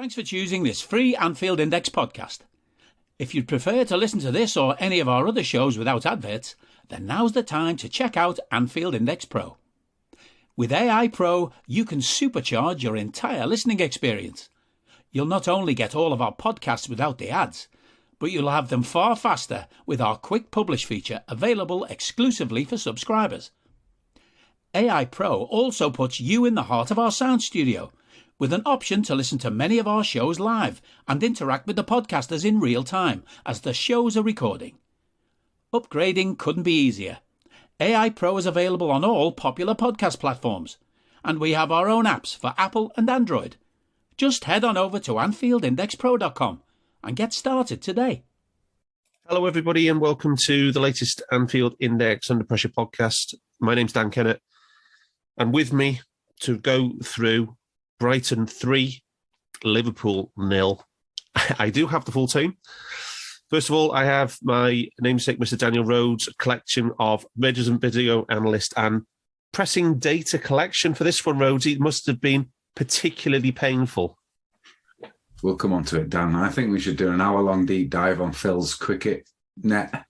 Thanks for choosing this free Anfield Index podcast. If you'd prefer to listen to this or any of our other shows without adverts, then now's the time to check out Anfield Index Pro. With AI Pro, you can supercharge your entire listening experience. You'll not only get all of our podcasts without the ads, but you'll have them far faster with our Quick Publish feature available exclusively for subscribers. AI Pro also puts you in the heart of our sound studio, with an option to listen to many of our shows live and interact with the podcasters in real time as the shows are recording. Upgrading couldn't be easier. AI Pro is available on all popular podcast platforms, and we have our own apps for Apple and Android. Just head on over to AnfieldIndexPro.com and get started today. Hello, everybody, and welcome to the latest Anfield Index Under Pressure podcast. My name's Dan Kennett, and with me to go through Brighton 3, Liverpool 0. I do have the full team. First of all, I have my namesake, Mr. Daniel Rhodes, a collection of resident video analyst and pressing data collection for this one, Rhodesy. It must have been particularly painful. We'll come on to it, Dan. I think we should do an hour-long deep dive on Phil's cricket net.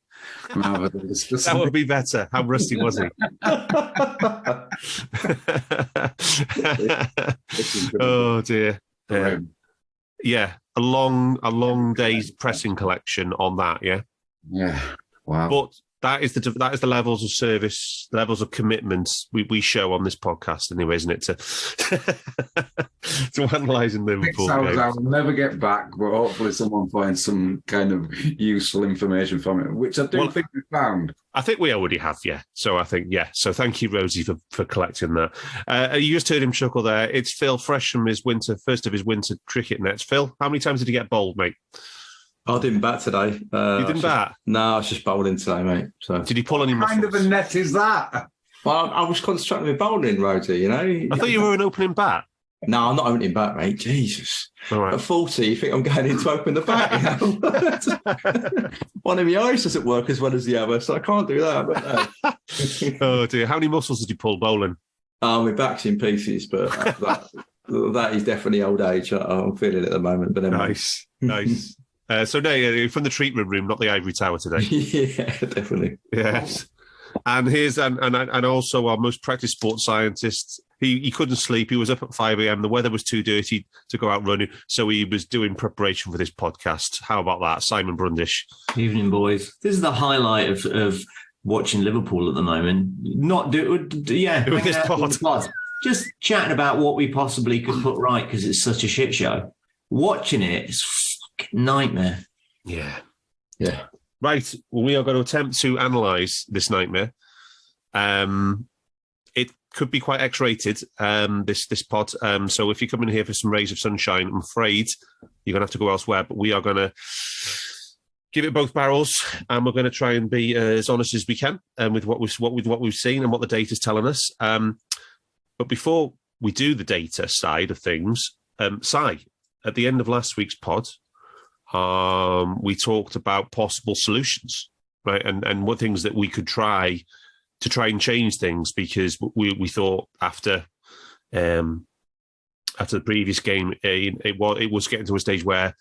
That would be better. How rusty was he? Oh dear. Yeah, a long day's pressing collection on that. Yeah. Yeah. Wow. But that is the levels of service, the levels of commitment we show on this podcast, anyway, isn't it? To analysing Liverpool. 6 hours I will never get back, but hopefully someone finds some kind of useful information from it, which I think we found. I think we already have, yeah. So I think, yeah. So thank you, Rhodesy, for collecting that. You just heard him chuckle there. It's Phil, fresh from his first of his winter cricket nets. Phil, how many times did he get bowled, mate? I didn't bat today. You didn't bat? No, I was just bowling today, mate. So did he pull any muscles? What kind of a net is that? Well, I was concentrating with bowling, Rhodesy, you know. I thought you were an opening bat. No, I'm not opening bat, mate. Jesus. Right. At 40, you think I'm going in to open the bat? You know? One of my eyes doesn't work as well as the other, so I can't do that. But, Oh, dear. How many muscles did you pull bowling? My back's in pieces, but that is definitely old age. I'm feeling it at the moment. But anyway. Nice. So no, from the treatment room, not the ivory tower today. Yeah, definitely. Yes. And here's and also our most practiced sports scientist. He couldn't sleep. He was up at 5 a.m. The weather was too dirty to go out running, so he was doing preparation for this podcast. How about that, Simon Brundish? Evening, boys. This is the highlight of watching Liverpool at the moment. With this pod. Just chatting about what we possibly could put right because it's such a shit show. Watching it is a fucking nightmare. Yeah. Right. Well, we are going to attempt to analyse this nightmare. It could be quite X-rated, this pod. So if you come in here for some rays of sunshine, I'm afraid you're going to have to go elsewhere. But we are going to give it both barrels, and we're going to try and be as honest as we can with what we've seen and what the data's telling us. But before we do the data side of things, Si, at the end of last week's pod, we talked about possible solutions, right? And what things that we could try to try and change things, because we thought after the previous game, it was getting to a stage where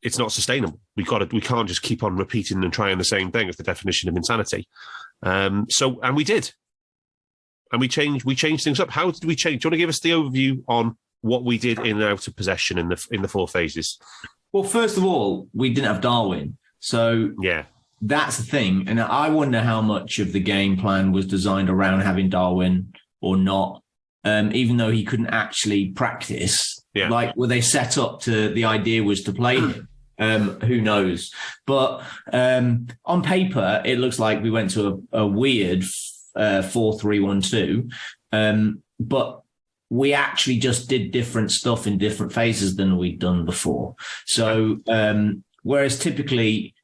it's not sustainable. We can't just keep on repeating and trying the same thing. It's the definition of insanity. And we did, and we changed things up. How did we change? Do you want to give us the overview on what we did in and out of possession in the 4 phases? Well, first of all, we didn't have Darwin. So yeah, that's the thing. And I wonder how much of the game plan was designed around having Darwin or not, even though he couldn't actually practice. Yeah. Like, were they set up to, the idea was to play him? Who knows? But on paper, it looks like we went to a weird 4-3-1-2. But we actually just did different stuff in different phases than we'd done before. So whereas typically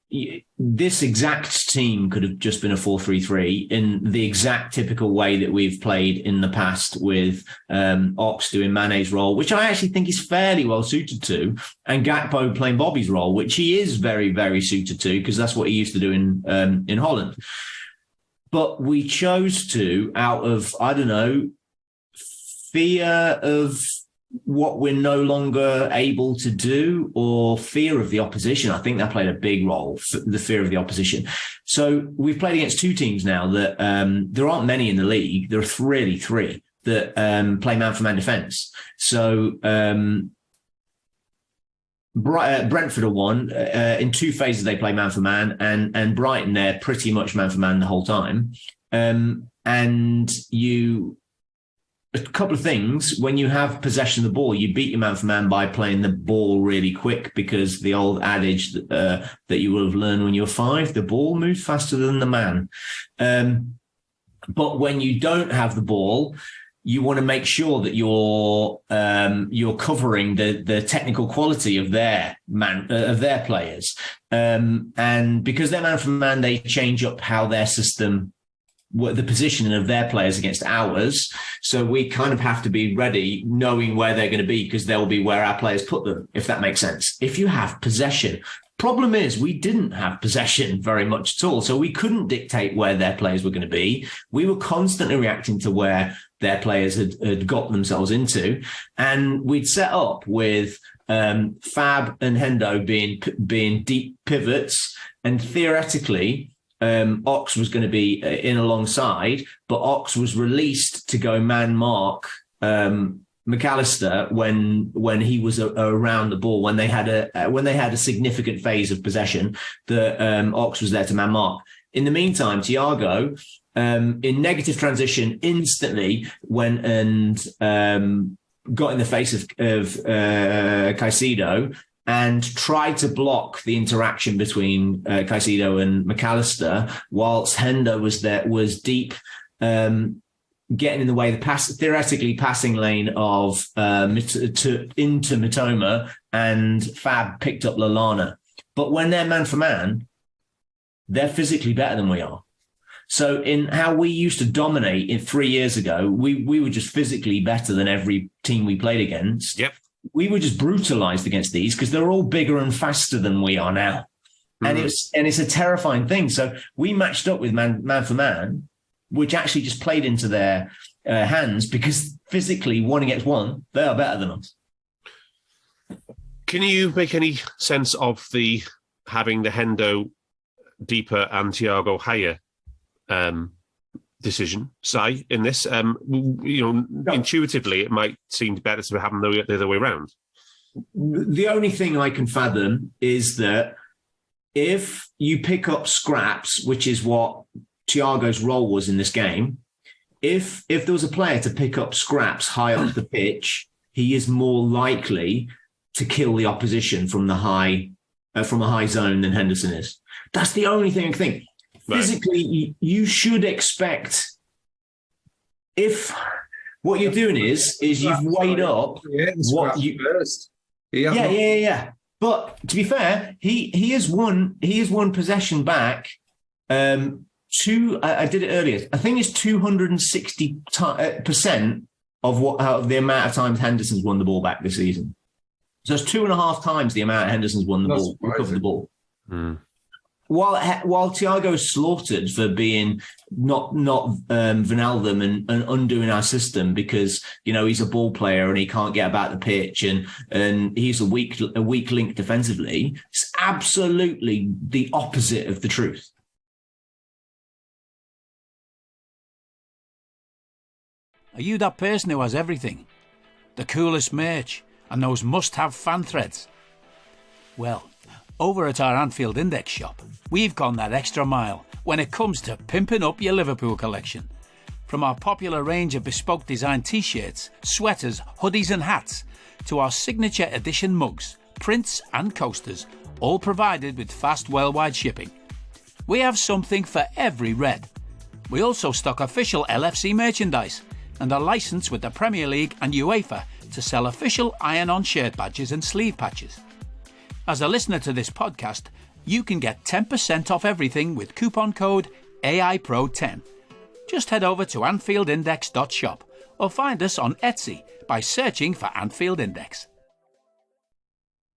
this exact team could have just been a 4-3-3 in the exact typical way that we've played in the past with Ox doing Mane's role, which I actually think is fairly well suited to, and Gakpo playing Bobby's role, which he is very, very suited to, because that's what he used to do in Holland. But we chose to, out of, I don't know, fear of what we're no longer able to do, or fear of the opposition. I think that played a big role, the fear of the opposition. So we've played against two teams now that there aren't many in the league. There are really three that play man-for-man defence. So Brentford are one. In two phases they play man-for-man, and Brighton, they're pretty much man-for-man the whole time. And a couple of things. When you have possession of the ball, you beat your man-for-man by playing the ball really quick, because the old adage that you will have learned when you were 5, the ball moves faster than the man. But when you don't have the ball, you want to make sure that you're covering the technical quality of their players. And because they're man-for-man, they change up how their system, the positioning of their players against ours. So we kind of have to be ready, knowing where they're going to be, because they'll be where our players put them, if that makes sense. If you have possession, problem is we didn't have possession very much at all. So we couldn't dictate where their players were going to be. We were constantly reacting to where their players had got themselves into. And we'd set up with Fab and Hendo being deep pivots, and theoretically, Ox was going to be in alongside, but Ox was released to go man mark McAllister when he was around the ball, when they had a significant phase of possession. That Ox was there to man mark. In the meantime, Thiago, in negative transition, instantly went and got in the face of Caicedo, and tried to block the interaction between Caicedo and McAllister, whilst Hendo was deep, getting in the way of the theoretically passing lane of into Mitoma, and Fab picked up Lallana. But when they're man for man, they're physically better than we are. So in how we used to dominate 3 years ago, we were just physically better than every team we played against. Yep. We were just brutalized against these because they're all bigger and faster than we are now. And it's a terrifying thing. So we matched up with man for man, which actually just played into their hands, because physically 1 against 1, they are better than us. Can you make any sense of having the Hendo deeper and Thiago higher decision, Si, in this? Intuitively, it might seem better to have them the other way around. The only thing I can fathom is that if you pick up scraps, which is what Thiago's role was in this game, if there was a player to pick up scraps high up the pitch, he is more likely to kill the opposition from a high zone than Henderson is. That's the only thing I think. Right. Physically, you should expect, if what you're doing is you've weighed up what you first. Yeah. But to be fair, he has won possession back. I did it earlier. I think it's 260% of the amount of times Henderson's won the ball back this season. So it's 2.5 times the amount Henderson's won the ball, recovered the ball. Mm. While Thiago is slaughtered for being not Wijnaldum and undoing our system, because he's a ball player and he can't get about the pitch and he's a weak link defensively, it's absolutely the opposite of the truth. Are you that person who has everything? The coolest merch and those must-have fan threads? Well, over at our Anfield Index shop, we've gone that extra mile when it comes to pimping up your Liverpool collection. From our popular range of bespoke design t-shirts, sweaters, hoodies and hats, to our signature edition mugs, prints and coasters, all provided with fast worldwide shipping. We have something for every red. We also stock official LFC merchandise and are licensed with the Premier League and UEFA to sell official iron-on shirt badges and sleeve patches. As a listener to this podcast, you can get 10% off everything with coupon code AIPRO10. Just head over to AnfieldIndex.shop or find us on Etsy by searching for Anfield Index.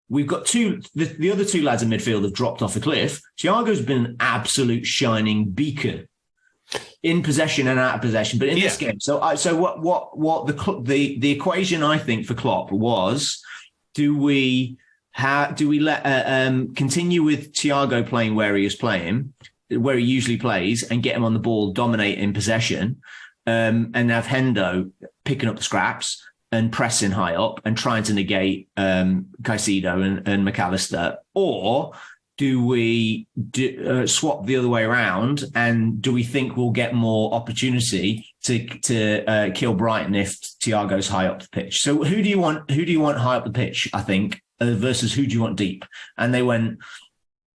We've got the other two lads in midfield have dropped off a cliff. Thiago's been an absolute shining beacon in possession and out of possession. But in this game, so what the equation I think for Klopp was: do we let continue with Thiago playing where he is playing, where he usually plays, and get him on the ball, dominate in possession, and have Hendo picking up the scraps and pressing high up and trying to negate Caicedo and McAllister? Or do we swap the other way around, and do we think we'll get more opportunity to kill Brighton if Thiago's high up the pitch? So who do you want high up the pitch, I think, versus who do you want deep? And they went,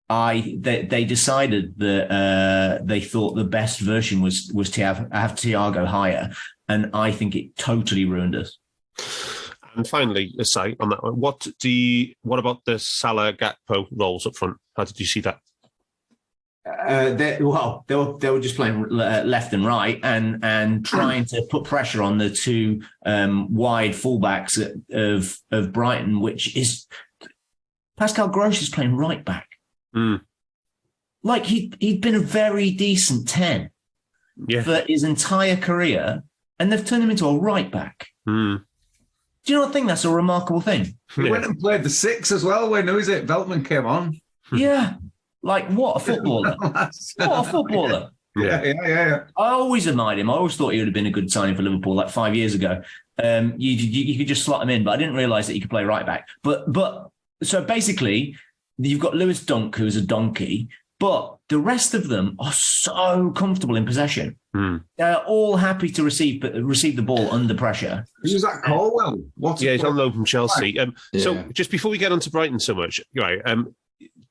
they decided that they thought the best version was to have Thiago higher, and I think it totally ruined us. And finally, let's say on that one, what about the Salah Gakpo roles up front? How did you see that? They were just playing left and right and trying to put pressure on the two wide fullbacks of Brighton, which is Pascal Gross is playing right back. Like he'd been a very decent 10 for his entire career, and they've turned him into a right back. Do you not think that's a remarkable thing? He went and played the 6 as well when, who is it, Veltman came on. Yeah. Like, what a footballer. What a footballer. Yeah. I always admired him. I always thought he would have been a good signing for Liverpool like 5 years ago. You could just slot him in, but I didn't realise that he could play right back. But so basically, you've got Lewis Dunk, who's a donkey, but the rest of them are so comfortable in possession. They're all happy to receive the ball under pressure. Who's that, Colwell? He's on loan from Chelsea. So just before we get on to Brighton so much, right?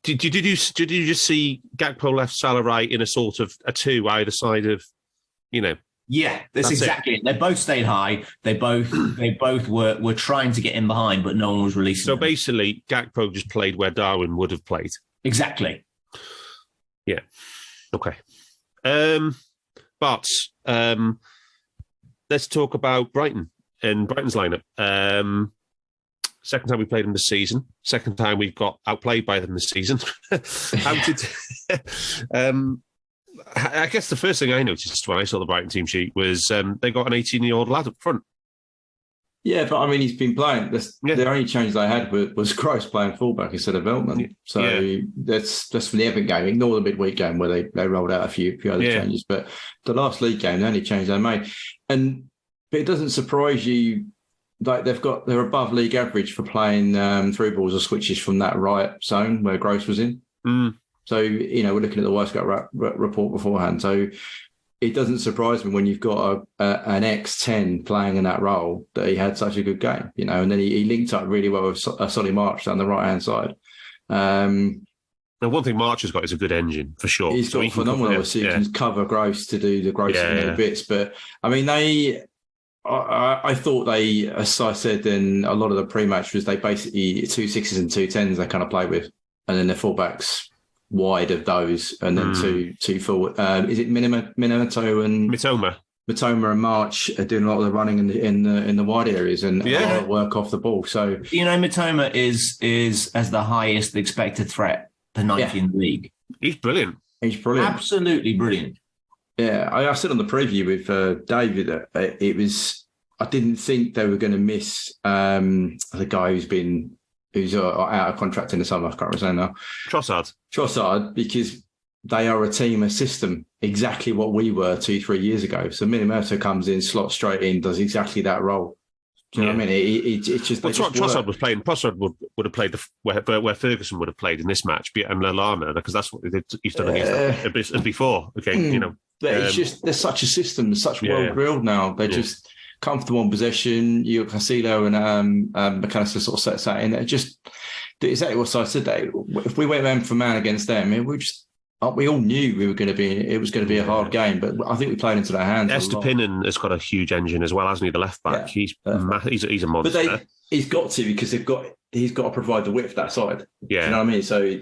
Did you just see Gakpo left, Salah right in a sort of a 2 either side of, Yeah, that's exactly it. They both stayed high. They both were trying to get in behind, but no one was releasing. So basically, Gakpo just played where Darwin would have played. Exactly. Yeah. Okay. But let's talk about Brighton and Brighton's lineup. Second time we played them this season. Second time we got outplayed by them this season. I guess the first thing I noticed when I saw the Brighton team sheet was they got an 18-year-old lad up front. Yeah, but I mean, he's been playing. The only change they had was Gross playing fullback instead of Veltman. So that's from the Everton game. Ignore the midweek game where they rolled out a few other changes. But the last league game, the only change they made. But it doesn't surprise you. Like they're above league average for playing through balls or switches from that right zone where Gross was in. So, we're looking at the Wyscout report beforehand. So it doesn't surprise me when you've got an X10 playing in that role that he had such a good game, and then he linked up really well with a Solly March down the right-hand side. Now, one thing March has got is a good engine, for sure. He's got phenomenal. He can cover Gross to do the Gross bits. But, I mean, I thought they, as I said in a lot of the pre-match, was they basically 2 6s and 2 10s they kind of play with. And then the fullbacks wide of those, and then two forward. Is it Minamoto and Mitoma and March are doing a lot of the running in the wide areas and a lot of work off the ball. So Mitoma is as the highest expected threat per 90 in the league. He's brilliant. Absolutely brilliant. Yeah, I said on the preview with David that it was. I didn't think they were going to miss the guy who's out of contract in the summer. I can't remember his name now. Trossard, because they are a team, a system, exactly what we were 2-3 years ago. So Minamoto comes in, slots straight in, does exactly that role. Do you know what I mean? It's just... Trossard was playing... Trossard would have played where Ferguson would have played in this match, and Lallana, because that's what he's done against before. Okay, But it's just, there's such a system, such well-drilled now. They're just comfortable in possession. You got Caicedo and McAllister sort of sets that in. It just exactly what I said. That if we went man for man against them, we all knew it was going to be a hard game. But I think we played into their hands. Estupinan has got a huge engine as well, hasn't he? The left back, he's a monster. But he's got to, because he's got to provide the width that side. Yeah, do you know what I mean? So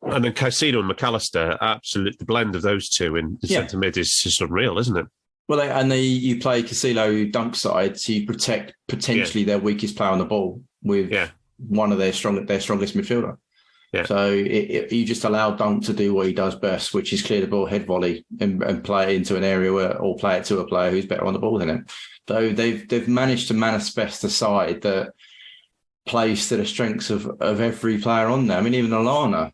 and then Caicedo and McAllister, absolute the blend of those two in the centre mid is just unreal, isn't it? Well, you play Caicedo dunk side, so you protect potentially their weakest player on the ball with one of their strongest midfielder. Yeah. So you just allow Dunk to do what he does best, which is clear the ball, head volley, and play it into an area or play it to a player who's better on the ball than him. So they've managed to manifest a side that plays to the strengths of every player on there. I mean, even Alana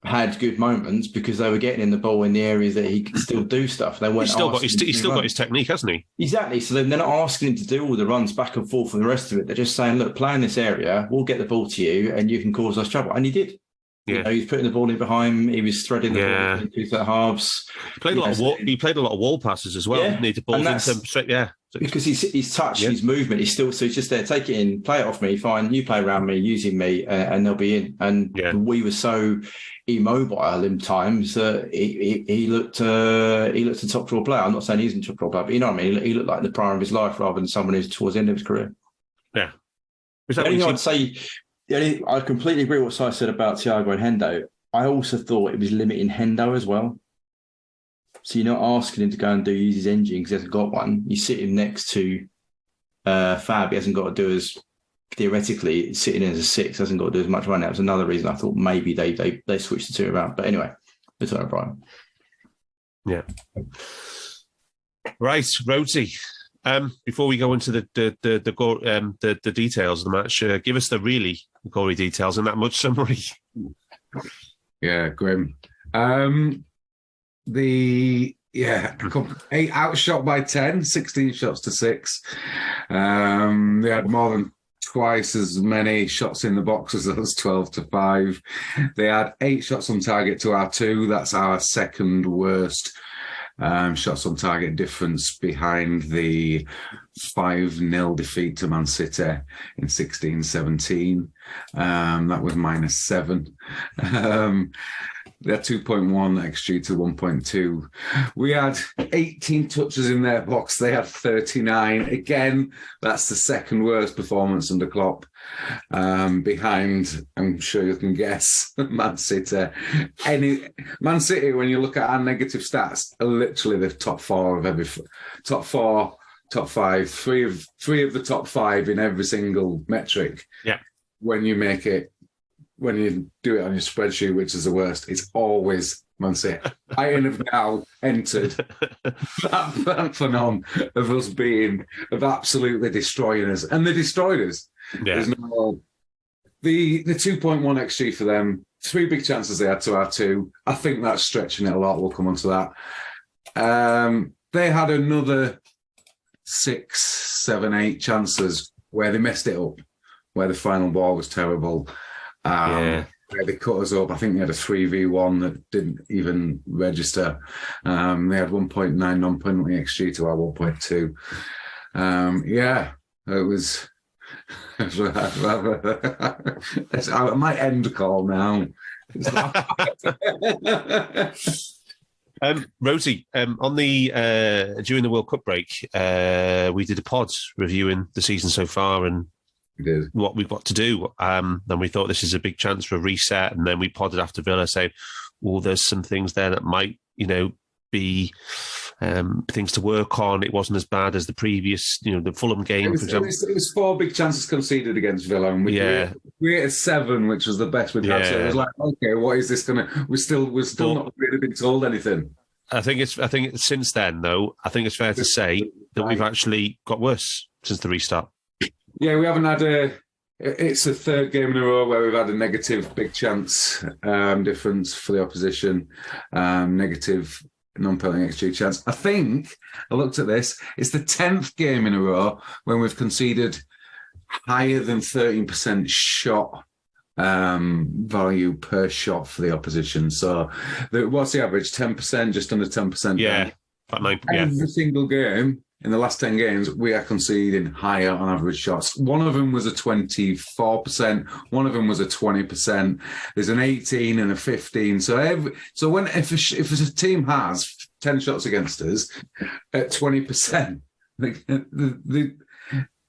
had good moments because they were getting in the ball in the areas that he could still do stuff. They weren't. He's still got his technique, hasn't he? Exactly. So they're not asking him to do all the runs back and forth and the rest of it. They're just saying, look, play in this area, we'll get the ball to you and you can cause us trouble. And he did. Yeah. You know, he was putting the ball in behind him. He was threading the ball into the halves. He played a lot of wall passes as well. Yeah. Need to ball into straight. Yeah. Because his touch, his movement, he's just there. Take it in, play it off me, fine. You play around me, using me, and they'll be in. And we were so immobile in times that he looked a top draw player. I'm not saying he's a top draw player, but you know what I mean. He looked like the prime of his life rather than someone who's towards the end of his career. Yeah. The only thing I'd say, I completely agree with what Si said about Thiago and Hendo. I also thought it was limiting Hendo as well. So you're not asking him to go and use his engine because he hasn't got one. You sit him next to Fab. He hasn't got to do as, theoretically, sitting in as a 6, hasn't got to do as much running. That was another reason I thought maybe they switched the two around. But anyway, it's all right, Brian. Yeah. Right, Rhodesy. Before we go into the details of the match, give us the really gory details and that much summary. Yeah, grim. 8 outshot by 10, 16 shots to 6. They had more than twice as many shots in the box as us, 12 to 5. They had 8 shots on target to our 2. That's our second worst shots on target difference behind the 5-0 defeat to Man City in 16-17. That was -7. They had 2.1 XG to 1.2. We had 18 touches in their box. They had 39. Again, that's the second worst performance under Klopp. Behind, I'm sure you can guess, Man City. Man City, when you look at our negative stats, are literally the top 4 of every top 5. Three of the top 5 in every single metric. Yeah. When you do it on your spreadsheet, which is the worst, it's always Man City. Bayern have now entered that phenomenon of us of absolutely destroying us. And they destroyed us. Yeah. There's no, the 2.1 XG for them, 3 big chances they had to our 2. I think that's stretching it a lot. We'll come on to that. They had another 6, 7, 8 chances where they messed it up, where the final ball was terrible. Where they cut us up. I think they had a 3v1 that didn't even register. They had 1.9 non-penalty XG to our 1.2. It was. I might end the call now. Rhodesy, on the during the World Cup break, we did a pod reviewing the season so far and what we've got to do. Then we thought this is a big chance for a reset, and then we podded after Villa saying, "Well, there's some things there that might, be things to work on. It wasn't as bad as the previous, the Fulham game, for example." It was 4 big chances conceded against Villa, and we created 7, which was the best we'd had. So it was like, okay, what is this going to? We're still not really been told anything. I think since then, though, I think it's fair to say that we've actually got worse since the restart. Yeah, we haven't had it's the 3rd game in a row where we've had a negative big chance difference for the opposition, negative non-penalty XG chance. I think, I looked at this, it's the 10th game in a row when we've conceded higher than 13% shot value per shot for the opposition. So what's the average? 10%, just under 10%? Yeah. Every single game. In the last 10 games, we are conceding higher on average shots. One of them was a 24%. One of them was a 20%. There's an 18 and a 15. So if a team has 10 shots against us at 20%,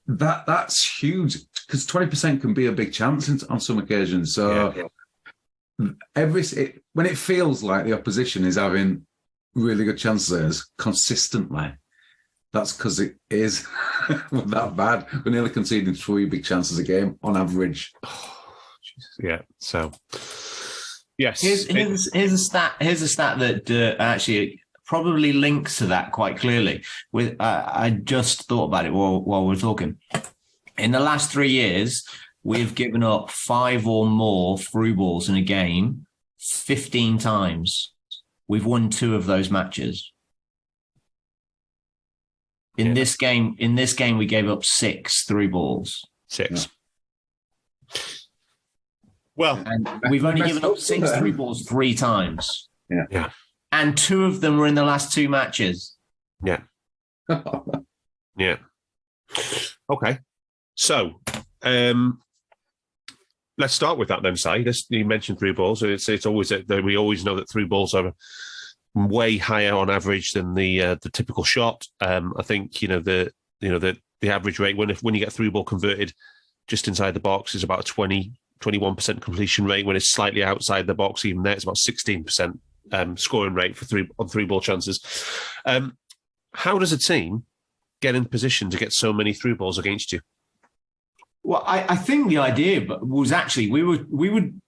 that's huge, because 20% can be a big chance on some occasions. So when it feels like the opposition is having really good chances consistently, that's because it is that bad. We're nearly conceding 3 big chances a game on average. Yeah. So, yes. Here's a stat. Here's a stat that actually probably links to that quite clearly. With I just thought about it while we were talking. In the last 3 years, we've given up 5 or more through balls in a game 15 times. We've won 2 of those matches. In this game, we gave up 6 through balls. 6. Well, and we've only given up 6 through balls 3 times. Yeah. And 2 of them were in the last 2 matches. Yeah. Yeah. Okay. So, let's start with that then, Si. You mentioned through balls. It's always we always know that through balls are way higher on average than the typical shot. I think the average rate when you get through ball converted just inside the box is about a 21% completion rate. When it's slightly outside the box, even there, it's about 16% scoring rate for through ball chances. How does a team get in position to get so many through balls against you? Well, I think the idea was actually we would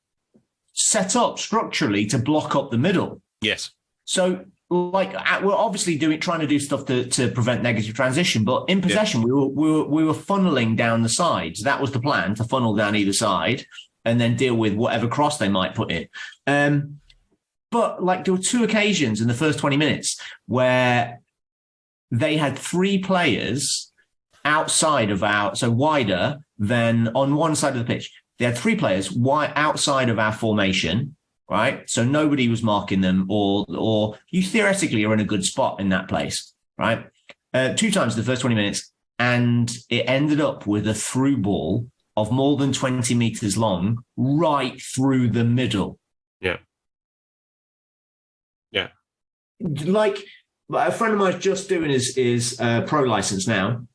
set up structurally to block up the middle. Yes. So, we're obviously trying to do stuff to prevent negative transition, but in possession, we were funneling down the sides. That was the plan, to funnel down either side and then deal with whatever cross they might put in. But there were 2 occasions in the first 20 minutes where they had 3 players outside of wider than on one side of the pitch. They had 3 players outside of our formation, right? So nobody was marking them, or you theoretically are in a good spot in that place, right? 2 times in the first 20 minutes, and it ended up with a through ball of more than 20 meters long, right through the middle. Yeah. Yeah. A friend of mine's just doing his pro license now.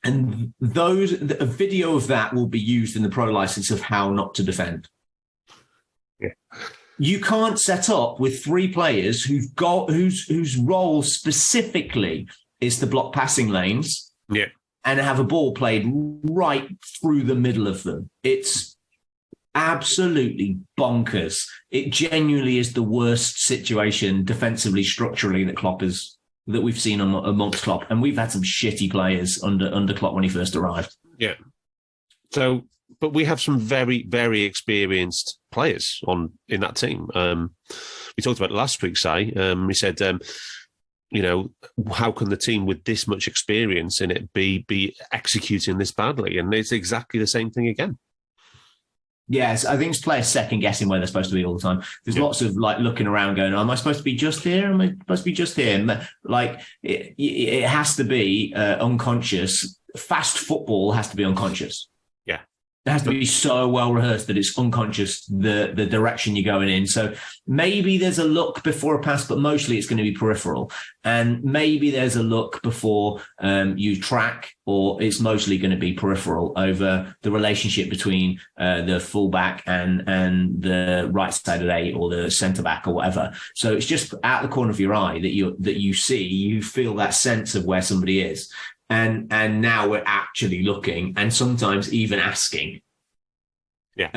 And a video of that will be used in the pro license of how not to defend. Yeah. You can't set up with 3 players whose role specifically is to block passing lanes. Yeah. And have a ball played right through the middle of them. It's absolutely bonkers. It genuinely is the worst situation defensively, structurally that we've seen amongst Klopp. And we've had some shitty players under Klopp when he first arrived. Yeah. So, but we have some very, very experienced players in that team. We talked about it last week, Si. We said, how can the team with this much experience in it be executing this badly? And it's exactly the same thing again. Yes, I think it's players second guessing where they're supposed to be all the time. There's lots of looking around going, am I supposed to be just here? Am I supposed to be just here? It has to be unconscious. Fast football has to be unconscious. Yeah. It has to be so well rehearsed that it's unconscious, the direction you're going in. So maybe there's a look before a pass, but mostly it's going to be peripheral. And maybe there's a look before you track, or it's mostly going to be peripheral over the relationship between the fullback and the right side of the 8 or the centre back or whatever. So it's just out the corner of your eye that you feel that sense of where somebody is. And now we're actually looking and sometimes even asking. Yeah.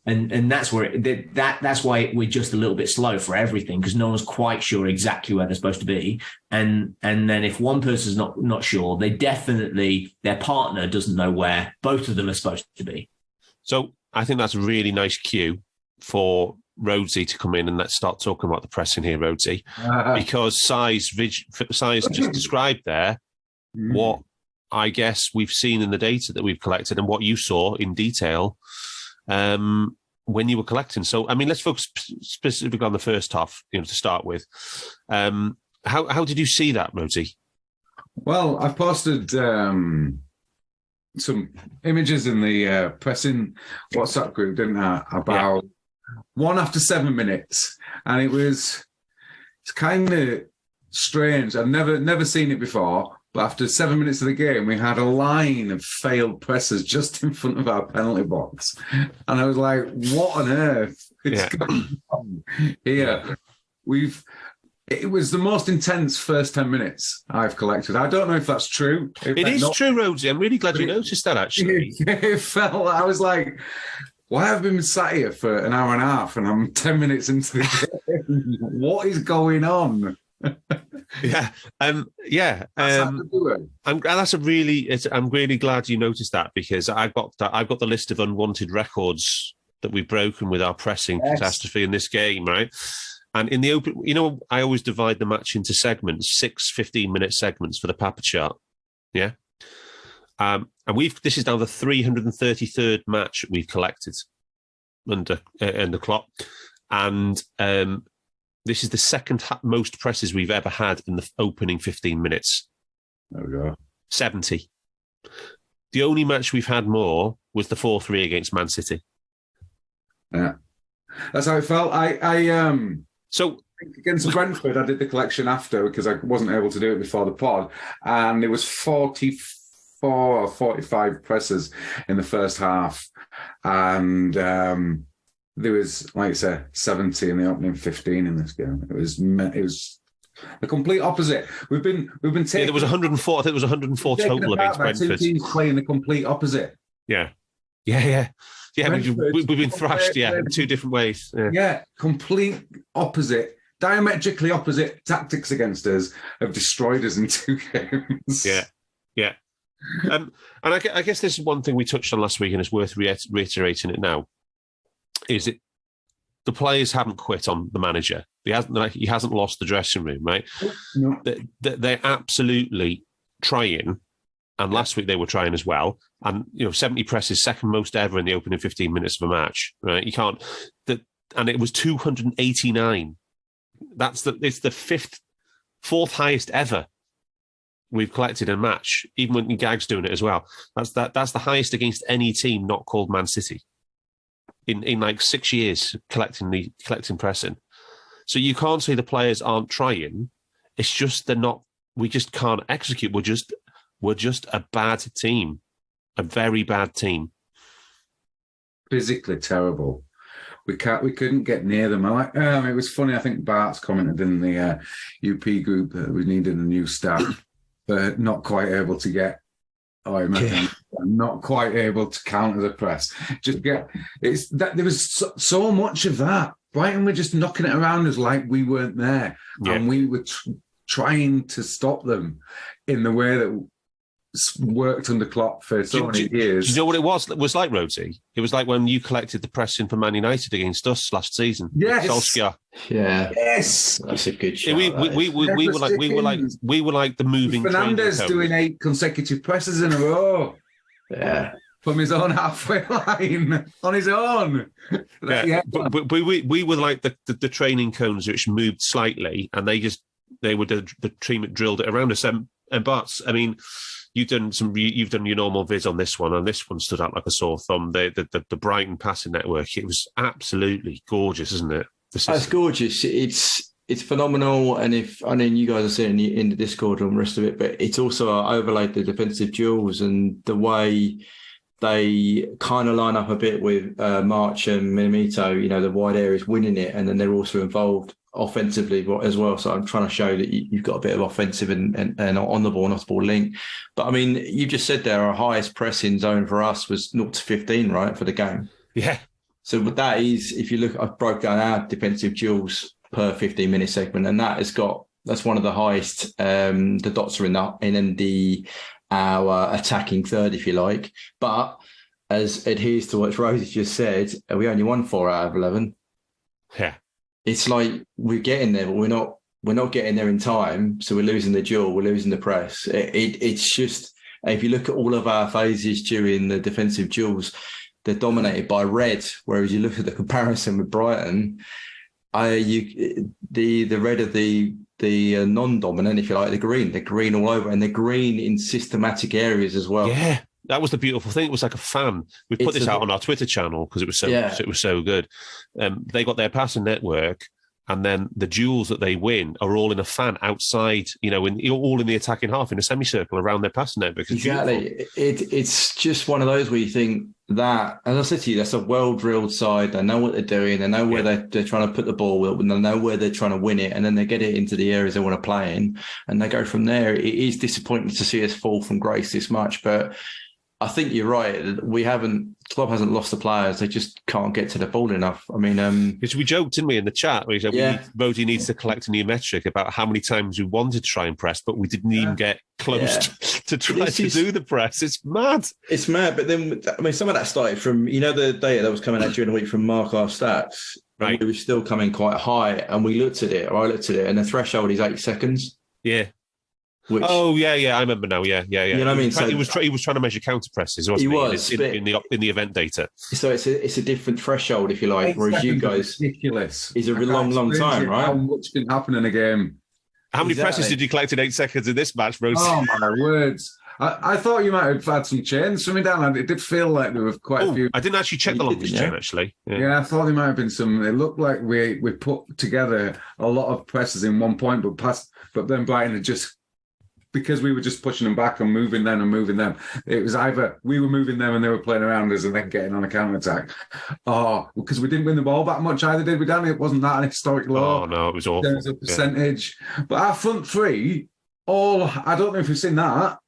And that's where that's why we're just a little bit slow for everything, because no one's quite sure exactly where they're supposed to be. And then if one person's not sure, their partner doesn't know where both of them are supposed to be. So I think that's a really nice cue for Rhodesy to come in and let's start talking about the pressing here, Rhodesy, because Si's just described there what I guess we've seen in the data that we've collected and what you saw in detail when you were collecting. So, I mean, let's focus specifically on the first half, to start with. How did you see that, Rhodesy? Well, I've posted some images in the pressing WhatsApp group, didn't I, about 1 after 7 minutes. And it's kind of strange. I've never seen it before. But after 7 minutes of the game, we had a line of failed presses just in front of our penalty box. And I was like, what on earth is going on here? It was the most intense first 10 minutes I've collected. I don't know if that's true. It is true, Rhodesy. I'm really glad you noticed that, actually. It felt, I was like, why have I been sat here for an hour and a half and I'm 10 minutes into the game? What is going on? Yeah, yeah. I'm really glad you noticed that, because I've got the list of unwanted records that we've broken with our pressing catastrophe in this game, right? And in the open, I always divide the match into segments, 6 15-minute segments for the Papa chart. Yeah. And this is now the 333rd match we've collected under the clock. And this is the second most presses we've ever had in the opening 15 minutes. There we go. 70. The only match we've had more was the 4-3 against Man City. Yeah. That's how it felt. So against Brentford, I did the collection after because I wasn't able to do it before the pod. And it was 44 or 45 presses in the first half. And there was, like I say, 70 in the opening 15 in this game. It was the complete opposite. We've been taking. There was 104. I think it was 104 total against Brentford. 2 teams playing the complete opposite. Yeah. We've been thrashed. In 2 different ways. Yeah, complete opposite. Diametrically opposite tactics against us have destroyed us in 2 games. Yeah. And I guess this is one thing we touched on last week, and it's worth reiterating it now. Is it the players haven't quit on the manager? He hasn't lost the dressing room, right? No. They're absolutely trying, and last week they were trying as well. And 70 presses, second most ever in the opening 15 minutes of a match, right? You can't. And it was 289. It's the fourth highest ever we've collected in a match, even when Gag's doing it as well. That's the highest against any team not called Man City in like 6 years collecting pressing. So you can't say the players aren't trying. It's just they're not. We just can't execute. We're just a bad team, a very bad team. Physically terrible. We couldn't get near them. It was funny. I think Bart's commented in the UP group that we needed a new staff, but not quite able to get. I'm not quite able to counter the press. There was so much of that. Brighton were just knocking it around us like we weren't there, and we were trying to stop them in the way that worked under Klopp for so many years. Do you know what it was? It was like, Rhodesy. It was like when you collected the pressing for Man United against us last season. Yes. Solskjaer. Yeah. Yes. That's a good show. We were like the moving. Fernandes doing 8 consecutive presses in a row. Yeah. From his own halfway line on his own. But we were like the training cones which moved slightly, and they were the team that drilled it around us. And Barts, I mean, you've done your normal viz on this one, and this one stood out like a sore thumb. The Brighton passing network, it was absolutely gorgeous, isn't it? It's gorgeous. It's phenomenal, and you guys are seeing in the Discord and the rest of it, but it's also overlaid the defensive duels and the way they kind of line up a bit with March and Minamito, the wide areas winning it, and then they're also involved offensively as well. So I'm trying to show that you've got a bit of offensive and on the ball and off the ball link. But I mean, you just said there, our highest pressing zone for us was 0 to 15, right, for the game? Yeah. So that is, if you look, I broke down our defensive duels per 15-minute segment, and that's one of the highest. The dots are in our attacking third, if you like. But as adheres to what Rhodesy just said, we only won 4 out of 11. Yeah. It's like we're getting there, but we're not getting there in time. So we're losing the duel, we're losing the press. It's just, if you look at all of our phases during the defensive duels, they're dominated by red. Whereas you look at the comparison with Brighton, the red of the non-dominant, if you like, they're green all over, and they're green in systematic areas as well. Yeah. That was the beautiful thing. It was like a fan. We put this out on our Twitter channel because it was so good. They got their passing network, and then the duels that they win are all in a fan outside, all in the attacking half in a semicircle around their passing network. Exactly. It's just one of those where you think that, as I said to you, that's a well-drilled side. They know what they're doing. They know where they're trying to put the ball, and they know where they're trying to win it, and then they get it into the areas they want to play in, and they go from there. It is disappointing to see us fall from grace this much, but I think you're right. We haven't Klopp hasn't lost the players; they just can't get to the ball enough. I mean, because we joked, didn't we, in the chat? We said Rhodesy needs to collect a new metric about how many times we wanted to try and press, but we didn't even get close to try to do the press. It's mad. It's mad. But then, I mean, some of that started from the data that was coming out during the week from Mark our stats. Right, we were still coming quite high, and we looked at it. Or I looked at it, and the threshold is 8 seconds. Yeah. Which, I remember now. Yeah. You know what I mean? He was trying to measure counter presses, wasn't he? In the event data. So it's a different threshold, if you like. Whereas you guys, ridiculous. Is a long time, right? How much can happen in a game? How many presses did you collect in 8 seconds in this match, Rose? Oh my words! I thought you might have had some chains from me down, and it did feel like there were quite a few. I didn't actually check the longest chain, actually. Yeah, I thought there might have been some. It looked like we put together a lot of presses in one point, but then Brighton had just, because we were just pushing them back and moving them. It was either we were moving them and they were playing around us and then getting on a counter-attack. Oh, because we didn't win the ball that much either, did we, Danny? It wasn't that an historic low. Oh, no, it was awful. In terms of percentage. Yeah. But our front three, I don't know if we've seen that.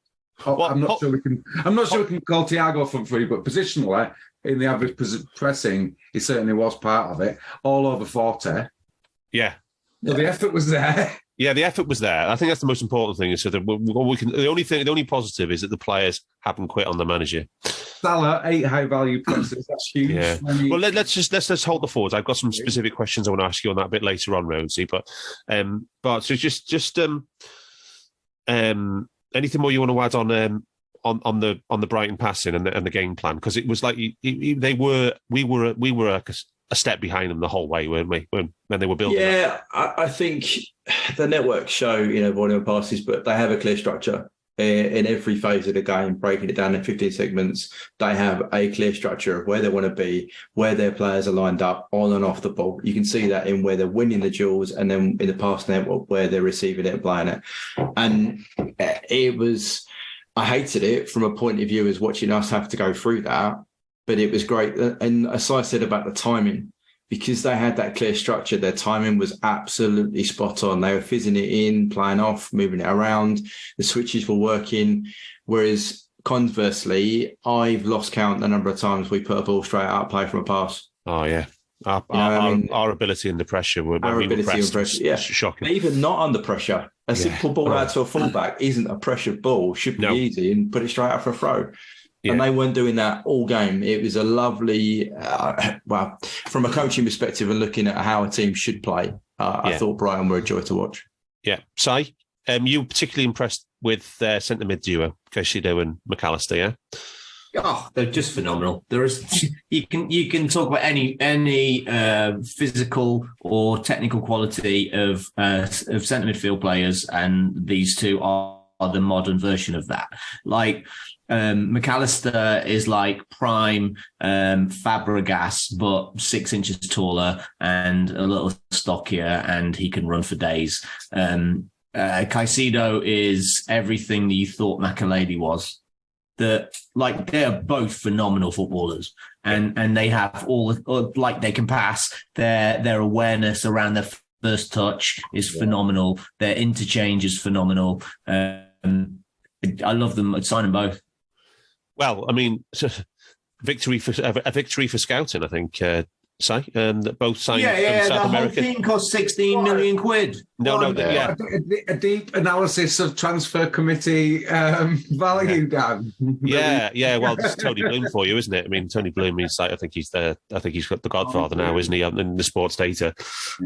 I'm not sure we can call Thiago front three, but positionally, in the average pressing, he certainly was part of it. All over 40. Yeah. So the effort was there. Yeah, the effort was there. I think that's the most important thing. Is so that the only positive is that the players haven't quit on the manager. Salah, 8 high-value presses. That's huge. Yeah. Well, let's hold the forwards. I've got some specific questions I want to ask you on that a bit later on, Rhodesy. But so just anything more you want to add on the Brighton passing and the game plan? Because it was like we were a step behind them the whole way, weren't we? When they were building. Yeah, I think the networks show volume of passes, but they have a clear structure in every phase of the game, breaking it down in 15 segments. They have a clear structure of where they want to be, where their players are lined up on and off the ball. You can see that in where they're winning the duels, and then in the pass network where they're receiving it and playing it. And I hated it from a point of view as watching us have to go through that. But it was great. And as I said about the timing, because they had that clear structure, their timing was absolutely spot on. They were fizzing it in, playing off, moving it around. The switches were working. Whereas conversely, I've lost count the number of times we put a ball straight out, play from a pass. Oh, yeah. Our ability under pressure. Shocking. But even not under pressure. A simple ball out to a fullback isn't a pressured ball. Should be easy and put it straight out for a throw. Yeah. And they weren't doing that all game. It was a lovely, from a coaching perspective and looking at how a team should play, I thought Brighton were a joy to watch. Yeah. Si, you were particularly impressed with their centre mid duo, Caicedo and McAllister, yeah? Oh, they're just phenomenal. You can talk about any physical or technical quality of centre midfield players, and these two are the modern version of that. Like, McAllister is like prime Fabregas, but 6 inches taller and a little stockier, and he can run for days. Caicedo is everything that you thought Makelele was. They're both phenomenal footballers, and they have they can pass. Their awareness around their first touch is phenomenal. Their interchange is phenomenal. I love them. I'd sign them both. Well, I mean, victory for scouting, I think. Both signed from South America. The whole thing cost 16 million quid. A deep analysis of transfer committee value, Dan. Yeah. Well, it's Tony Bloom for you, isn't it? I mean, Tony Bloom is I think he's got the godfather now, isn't he, in the sports data?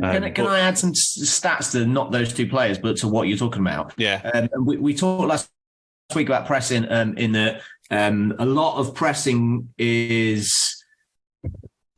Can I add some stats to not those two players, but to what you're talking about? Yeah. We talked last week about pressing. In that a lot of pressing is.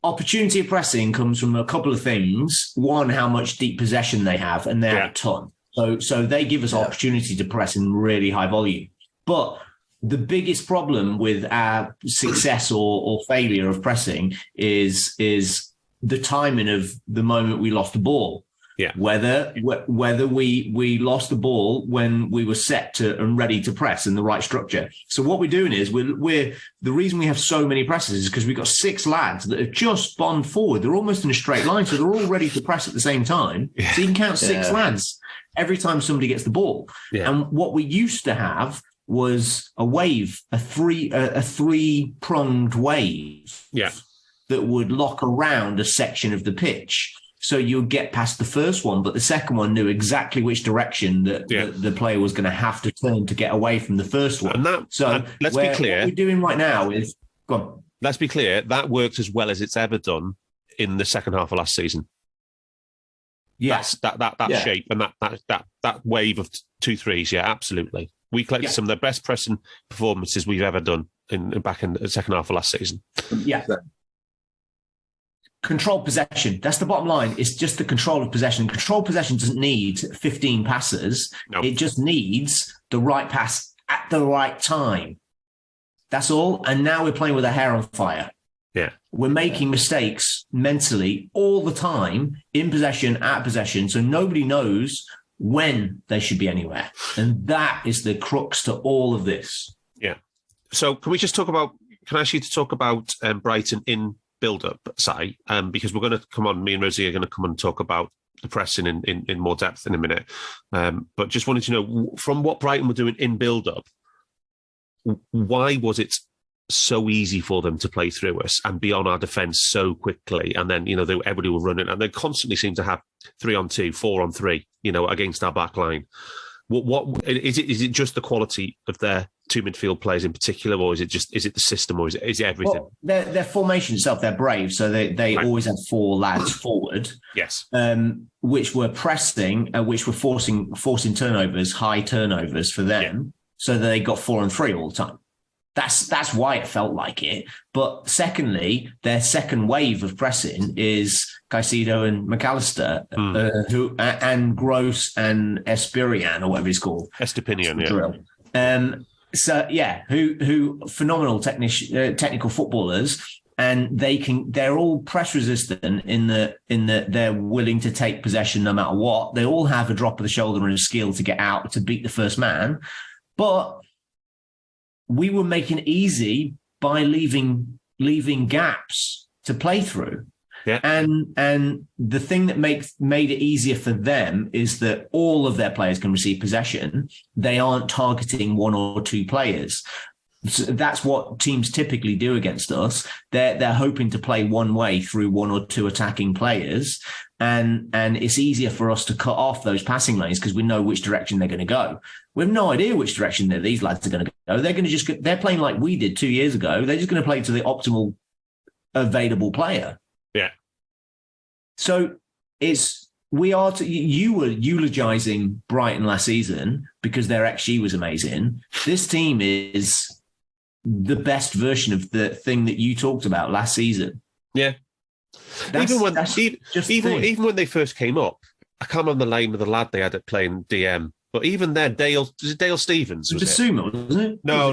Opportunity of pressing comes from a couple of things. One, how much deep possession they have, and they have a ton. So they give us opportunity to press in really high volume. But the biggest problem with our success or failure of pressing is the timing of the moment we lost the ball. Yeah. Whether we lost the ball when we were set to and ready to press in the right structure. So what we're doing is we're the reason we have so many presses is because we've got 6 lads that have just spawned forward. They're almost in a straight line, so they're all ready to press at the same time. So you can count 6 lads every time somebody gets the ball. Yeah. And what we used to have was a wave, a three-pronged wave that would lock around a section of the pitch. So you'll get past the first one, but the second one knew exactly which direction that the player was going to have to turn to get away from the first one. Let's be clear. What we're doing right now is... Go on. Let's be clear, that worked as well as it's ever done in the second half of last season. Yes, that shape and that wave of 2-3s, absolutely. We collected some of the best pressing performances we've ever done back in the second half of last season. Yeah. Controlled possession. That's the bottom line. It's just the control of possession. Controlled possession doesn't need 15 passes. No. It just needs the right pass at the right time. That's all. And now we're playing with our hair on fire. Yeah. We're making mistakes mentally all the time, in possession, out of possession. So nobody knows when they should be anywhere. And that is the crux to all of this. Yeah. So can I ask you to talk about Brighton in build-up, Si, because we're going to come on, me and Rhodesy are going to come on and talk about the pressing in more depth in a minute. But just wanted to know, from what Brighton were doing in build-up, why was it so easy for them to play through us and be on our defence so quickly? And then, everybody will run it, and they constantly seem to have 3-on-2, 4-on-3, against our back line. What is it? Is it just the quality of their two midfield players in particular, or is it the system, or is it everything? Well, their formation itself, they're brave, so they always have four lads forward. Yes, which were pressing, which were forcing turnovers, high turnovers for them, so that they got 4-on-3 all the time. That's why it felt like it. But secondly, their second wave of pressing is Caicedo and McAllister, who and Gross and Espirian, or whatever he's called. Estepinian, who phenomenal technical footballers, and they're all press resistant in that they're willing to take possession no matter what. They all have a drop of the shoulder and a skill to get out to beat the first man, but we were making it easy by leaving gaps to play through. Yeah. And the thing that made it easier for them is that all of their players can receive possession. They aren't targeting one or two players. So that's what teams typically do against us. They're hoping to play one way through one or two attacking players. And it's easier for us to cut off those passing lanes because we know which direction they're going to go. We have no idea which direction these lads are going to go. They're playing like we did 2 years ago. They're just going to play to the optimal available player. Yeah. So you were eulogizing Brighton last season because their XG was amazing. This team is the best version of the thing that you talked about last season. Yeah. Even when they first came up, I can't remember the name of the lad they had at playing DM, but even then, Dale Stevens. Was it Sumo, wasn't it? No.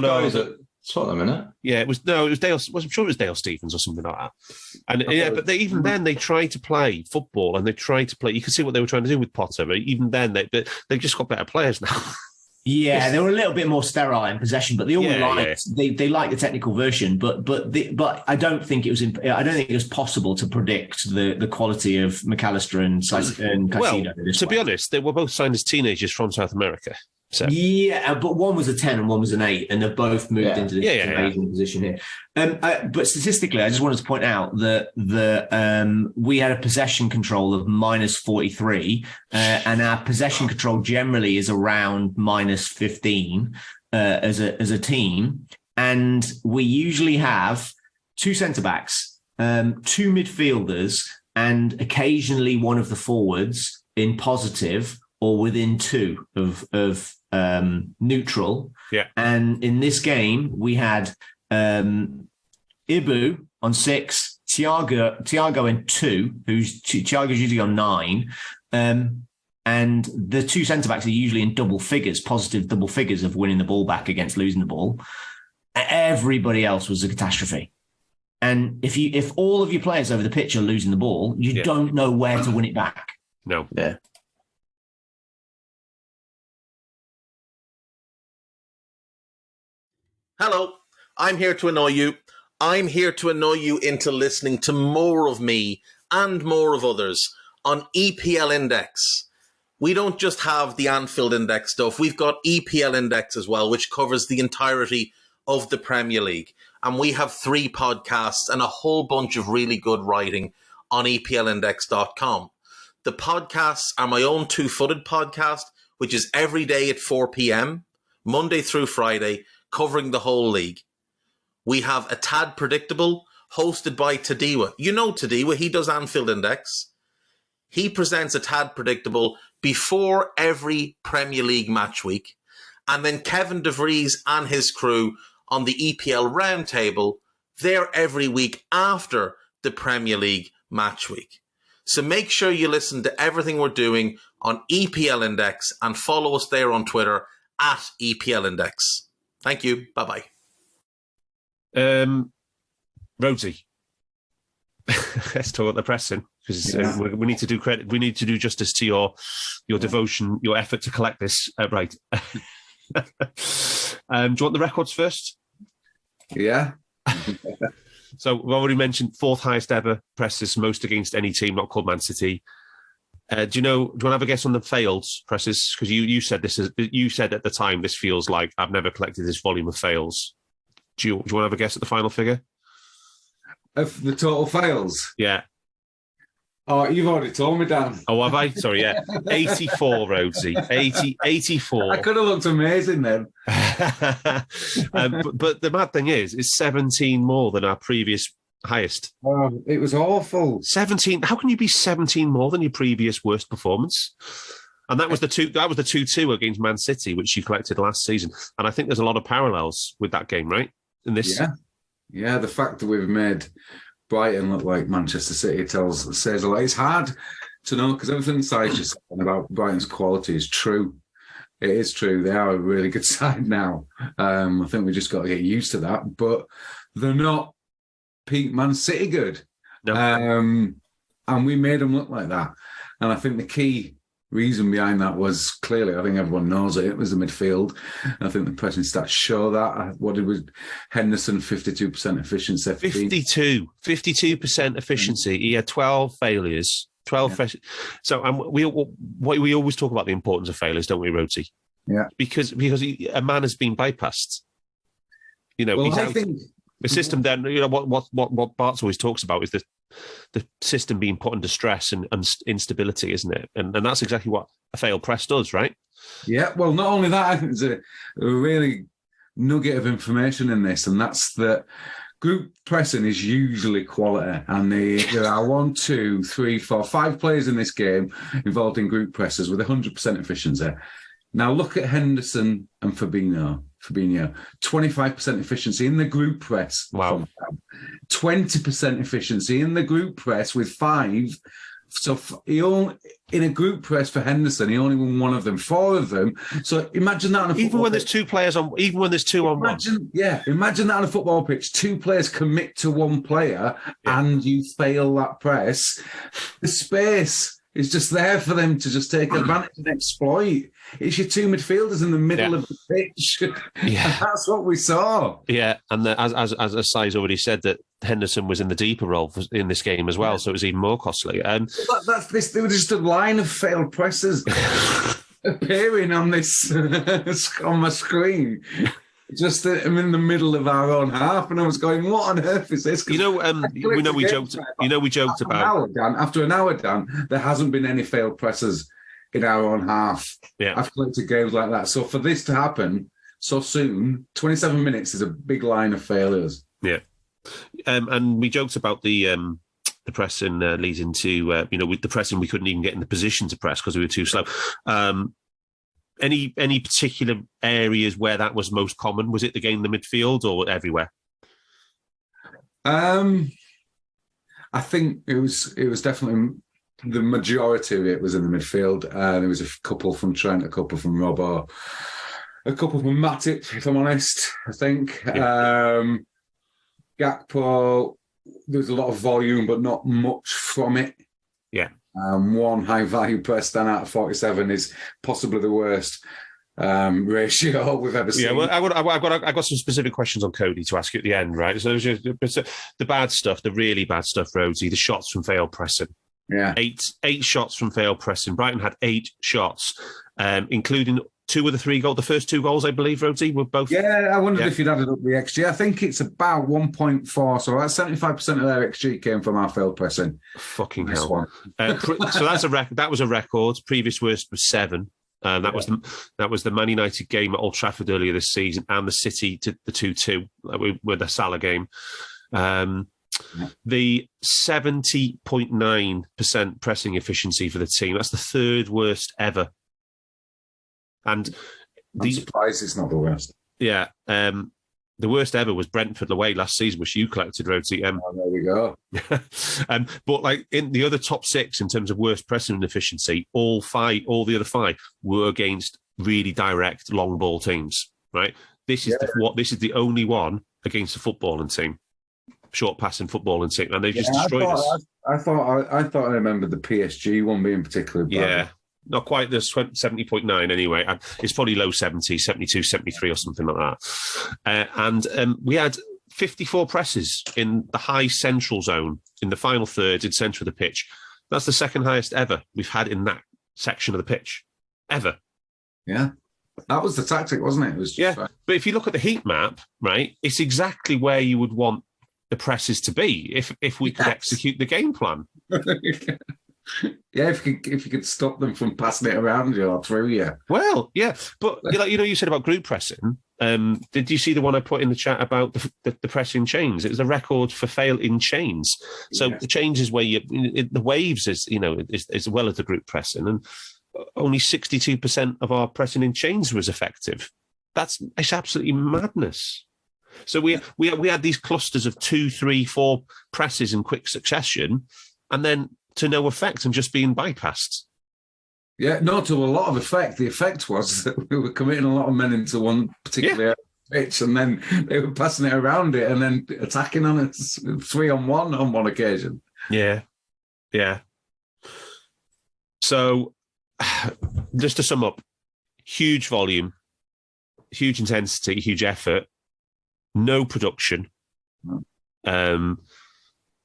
Tottenham, innit? Yeah, it was Dale. I'm sure it was Dale Stevens or something like that. And but then they tried to play football, and they tried to play. You can see what they were trying to do with Potter. But even then, they've just got better players now. Yeah, they were a little bit more sterile in possession, but they all they liked the technical version. But I don't think it was possible to predict the quality of McAllister and Caicedo. Well, to be honest, they were both signed as teenagers from South America. So. Yeah, but one was a 10 and one was an 8, and they've both moved into this amazing position here. But statistically, I just wanted to point out that we had a possession control of -43, and our possession control generally is around -15 as a team. And we usually have 2 centre-backs, 2 midfielders, and occasionally one of the forwards in positive or within 2 of neutral. Yeah. And in this game, we had Ibu on 6, Thiago in 2, Thiago's usually on 9. And the 2 centre-backs are usually in positive double figures of winning the ball back against losing the ball. Everybody else was a catastrophe. And if all of your players over the pitch are losing the ball, you don't know where to win it back. No. Yeah. Hello, I'm here to annoy you. I'm here to annoy you into listening to more of me and more of others on EPL Index. we don't just have the Anfield Index stuff. We've got EPL Index as well, which covers the entirety of the Premier League. And we have 3 podcasts and a whole bunch of really good writing on EPLindex.com. The podcasts are my own Two-Footed podcast, which is every day at 4 p.m., Monday through Friday, covering the whole league. We have A Tad Predictable, hosted by Tadiwa. You know Tadiwa, he does Anfield Index. He presents A Tad Predictable before every Premier League match week. And then Kevin DeVries and his crew on the EPL Roundtable, they're every week after the Premier League match week. So make sure you listen to everything we're doing on EPL Index and follow us there on Twitter at EPL Index. Thank you. Bye-bye. Rhodesy. Let's talk about the pressing, because we need to do credit. We need to do justice to your devotion, your effort to collect this right. Do you want the records first? Yeah. So we've already mentioned 4th highest ever presses, most against any team not called Man City. Do you want to have a guess on the failed presses? Because you said you said at the time, this feels like I've never collected this volume of fails. Do you want to have a guess at the final figure? Of the total fails? Yeah. Oh, you've already told me, Dan. Oh, have I? Sorry, yeah. 84, Rhodesy. 84. I could have looked amazing then. But the mad thing is, it's 17 more than our previous highest. Oh, it was awful. 17. How can you be 17 more than your previous worst performance? And that was the 2-2 against Man City, which you collected last season. And I think there's a lot of parallels with that game, right? In this. Yeah, the fact that we've made Brighton look like Manchester City says a lot. It's hard to know, because everything Si's just saying about Brighton's quality is true. It is true. They are a really good side now. I think we just got to get used to that. But they're not peak Man City good. No. And we made them look like that. And I think the key reason behind that was, clearly, I think everyone knows it was the midfield. And I think the pressing stats show that. What it was, Henderson, 52% efficiency. 52% efficiency. He had 12 failures. 12. Yeah. So we always talk about the importance of failures, don't we, Rhodesy? Yeah. Because a man has been bypassed. I think the system. Then what Barts always talks about is the system being put under stress and instability, isn't it? And that's exactly what a failed press does, right? Yeah. Well, not only that, I think there's a really nugget of information in this, and that's that group pressing is usually quality, and there are 1, 2, 3, 4, 5 players in this game involved in group presses with 100% efficiency. Now look at Henderson and Fabinho, 25% efficiency in the group press. Wow. 20% efficiency in the group press with 5. So in a group press for Henderson, he only won 1 of them, 4 of them. So imagine that on a football even when pitch. There's 2 players on, even when there's 2 on 1. Imagine that on a football pitch. 2 players commit to 1 player, and you fail that press. The space is just there for them to just take advantage and exploit. It's your 2 midfielders in the middle of the pitch. Yeah. And that's what we saw. Yeah, and as Si's already said, that Henderson was in the deeper role in this game as well, so it was even more costly. There was just a line of failed presses appearing on my screen. Just I'm in the middle of our own half, and I was going, "What on earth is this?" We joked about after an hour, Dan. There hasn't been any failed presses in our own half. Yeah, I've collected games like that. So for this to happen so soon, 27 minutes is a big line of failures. Yeah, and we joked about the pressing leads into with the pressing, we couldn't even get in the position to press because we were too slow. Any particular areas where that was most common? Was it the game in the midfield or everywhere? I think it was definitely the majority of it was in the midfield. There was a couple from Trent, a couple from Robbo, a couple from Matip, if I'm honest, I think. Yeah. Gakpo, there was a lot of volume, but not much from it. Yeah. 1 high value press done out of 47 is possibly the worst ratio we've ever seen. Yeah, well, I've got some specific questions on Cody to ask you at the end, right? So there's just the bad stuff, the really bad stuff, Rhodesy, the shots from failed pressing. Yeah. Eight shots from failed pressing. Brighton had 8 shots, including 2 of the 3 goals. The first 2 goals, I believe, Rhodesy, were both. Yeah, I wondered if you'd added up the XG. I think it's about 1.4. So that's 75% of their XG came from our failed pressing. Fucking hell. So that's a record. That was a record. Previous worst was 7. That was the Man United game at Old Trafford earlier this season, and the City to the 2-2 with the Salah game. The 70.9% pressing efficiency for the team. That's the 3rd worst ever. And I'm surprised it's not the worst. Yeah. The worst ever was Brentford away last season, which you collected, Rhodesy. There we go. But like in the other top 6 in terms of worst pressing efficiency, all the other 5 were against really direct long ball teams. Right. This is the only one against a footballing team, short passing footballing team, and they just destroyed us. I thought I remembered the PSG one being particularly bad. Yeah. Not quite the 70.9 anyway. It's probably low 70, 72, 73 or something like that. And we had 54 presses in the high central zone, in the final third, in centre of the pitch. That's the 2nd highest ever we've had in that section of the pitch, ever. Yeah. That was the tactic, wasn't it? It was But if you look at the heat map, right, it's exactly where you would want the presses to be if we could execute the game plan. Yeah, if you could stop them from passing it around you or through you. Well, yeah, but you said about group pressing. Did you see the one I put in the chat about the pressing chains? It was a record for fail in chains. So the chains is where the waves is as well as the group pressing, and only 62% of our pressing in chains was effective. It's absolutely madness. So we had these clusters of 2, 3, 4 presses in quick succession, and then to no effect and just being bypassed. Yeah, no, to a lot of effect. The effect was that we were committing a lot of men into one particular pitch, and then they were passing it around it and then attacking on it 3-on-1 on one occasion. Yeah. So, just to sum up, huge volume, huge intensity, huge effort, no production.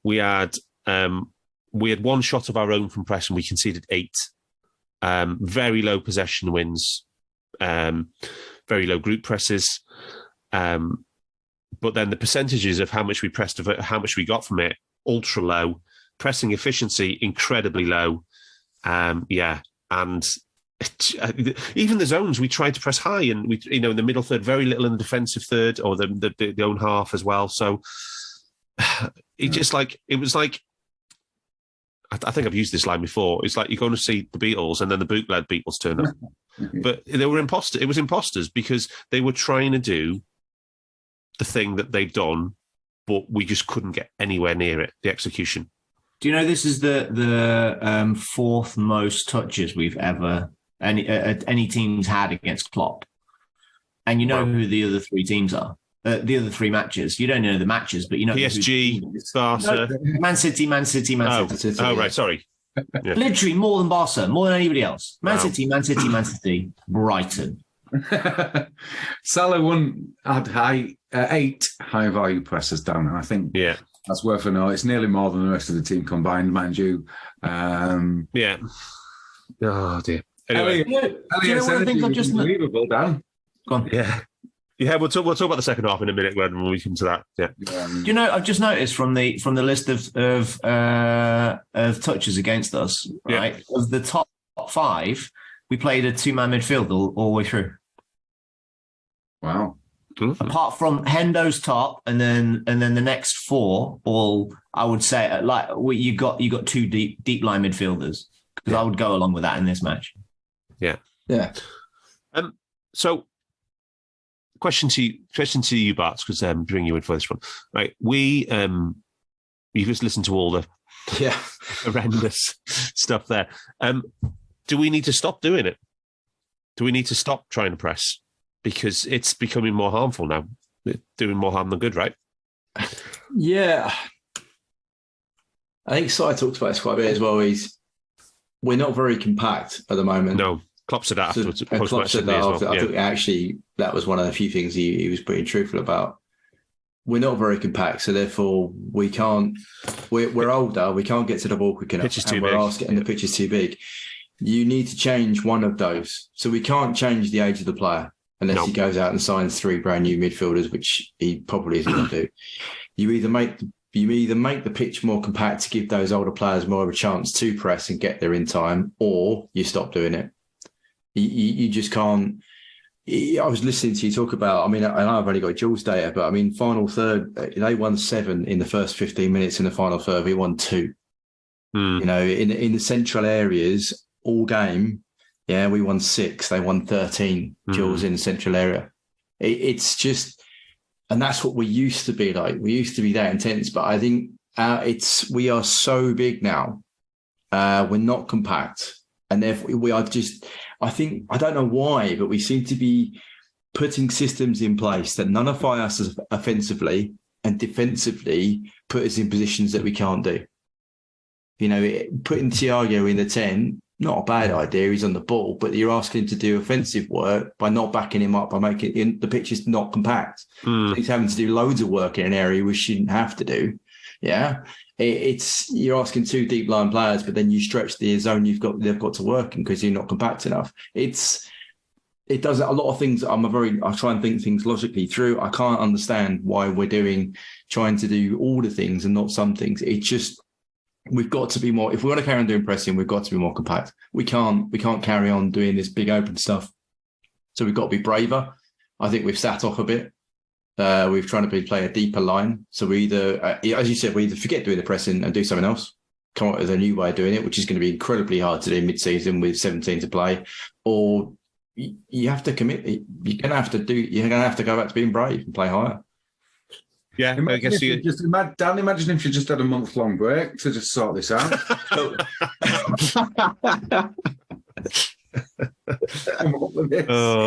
We had 1 shot of our own from press and we conceded 8. Very low possession wins, very low group presses. But then the percentages of how much we pressed, of it, how much we got from it, ultra low. Pressing efficiency, incredibly low. And even the zones, we tried to press high, and we, in the middle third, very little in the defensive third or the own half as well. So it was like. I think I've used this line before. It's like you're going to see the Beatles and then the bootleg Beatles turn up. But they were imposters. It was imposters because they were trying to do the thing that they've done, but we just couldn't get anywhere near it, the execution. Do you know this is the 4th most touches we've ever any team's had against Klopp? And you know who the other 3 teams are? The other 3 matches. You don't know the matches, but you know PSG, Barca, Man City. Oh, right, sorry. Yeah. Literally more than Barca, more than anybody else. Man City, Brighton. Salah had 8 high value presses down, and I think that's worth a note. It's nearly more than the rest of the team combined, mind you. Yeah. Oh dear. Anyway, do you know what I think I've just unbelievable, Dan. Go on. Yeah. Yeah, we'll talk about the second half in a minute when we come to that. Yeah. Do you know? I've just noticed from the list of touches against us, right? Of the top 5, we played a 2-man midfield all the way through. Wow. Mm-hmm. Apart from Hendo's top, and then the next 4, all I would say you got 2 deep line midfielders, because I would go along with that in this match. Yeah. So. Question to you, Barts, because I'm bringing you in for this one. Right, you've just listened to all the horrendous stuff there. Do we need to stop doing it? Do we need to stop trying to press? Because it's becoming more harmful now. It's doing more harm than good, right? Yeah. I think Si talks about this quite a bit as well. We're not very compact at the moment. No. Klopp said that afterwards. Klopp said that after. I think actually that was one of the few things he was pretty truthful about. we're not very compact, so therefore we can't. We're older. We can't get to the ball quick enough. Pitch is too big. And the pitch is too big. You need to change one of those. So we can't change the age of the player unless he goes out and signs 3 brand new midfielders, which he probably isn't going to do. You either make the pitch more compact to give those older players more of a chance to press and get there in time, or you stop doing it. You just can't. I was listening to you talk about, I mean, I know I've only got Jules data, but I mean, final third, they won 7 in the first 15 minutes. In the final third, we won 2. You know, in the central areas, all game, we won 6. They won 13, Jules, in the central area. It's just, and that's what we used to be like. We used to be that intense, but I think we are so big now. We're not compact. And therefore, we are just, I don't know why, but we seem to be putting systems in place that nullify us offensively and defensively put us in positions that we can't do. You know, putting Thiago in the 10, not a bad idea. He's on the ball, but you're asking him to do offensive work by not backing him up, by making the pitch is not compact. So he's having to do loads of work in an area we shouldn't have to do. Yeah. You're asking 2 deep line players, but then you stretch the zone they've got to work in because you're not compact enough. It does a lot of things. I try and think things logically through. I can't understand why we're trying to do all the things and not some things. It's just, we've got to be more, if we want to carry on doing pressing, we've got to be more compact. We can't carry on doing this big open stuff. So we've got to be braver. I think we've sat off a bit. We've trying to play a deeper line. So we either, as you said, we either forget doing the pressing and do something else, come up with a new way of doing it, which is going to be incredibly hard to do mid-season with 17 to play, or you have to commit. You're going to have to go back to being brave and play higher. Yeah, I guess Dan, imagine if you just had a month-long break to just sort this out. Oh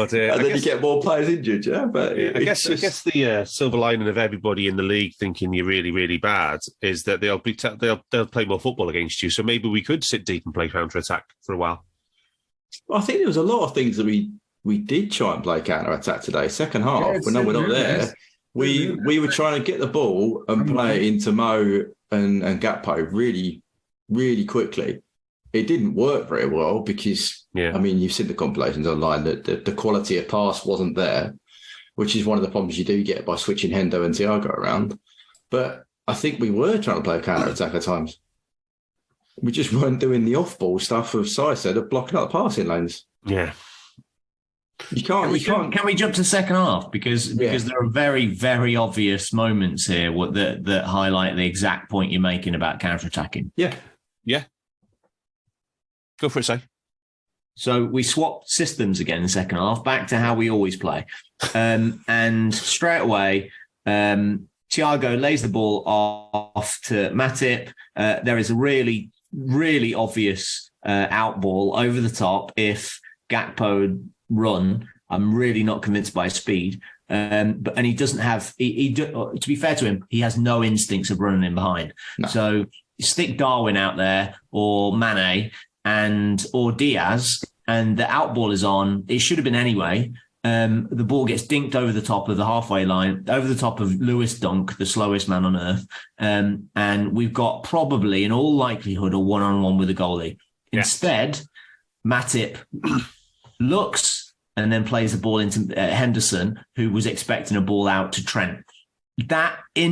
dear! And then you get more players injured, yeah. But I guess the silver lining of everybody in the league thinking you're really, really bad is that they'll play more football against you. So maybe we could sit deep and play counter attack for a while. I think there was a lot of things that we did try and play counter attack today. Second half, when we're not there, we were trying to get the ball and play it into Mo and Gakpo really, really quickly. It didn't work very well because, I mean, you've seen the compilations online that the quality of pass wasn't there, which is one of the problems you do get by switching Hendo and Thiago around. But I think we were trying to play a counter-attack at times. We just weren't doing the off-ball stuff of Si said of blocking up the passing lanes. Yeah. Can we jump to the second half? Because there are very, very obvious moments here that highlight the exact point you're making about counter-attacking. Yeah. Go for it, Si. So we swapped systems again in the second half, back to how we always play. And straight away, Thiago lays the ball off to Matip. There is a really, really obvious out ball over the top if Gakpo run. I'm really not convinced by his speed. But he doesn't have, to be fair to him, he has no instincts of running in behind. No. So stick Darwin out there or Mane or Diaz, and the out ball is on. It should have been anyway. The ball gets dinked over the top of the halfway line, over the top of Lewis Dunk, the slowest man on earth. And we've got probably, in all likelihood, a one-on-one with a goalie. Yeah. Instead, Matip looks and then plays the ball into Henderson, who was expecting a ball out to Trent. That in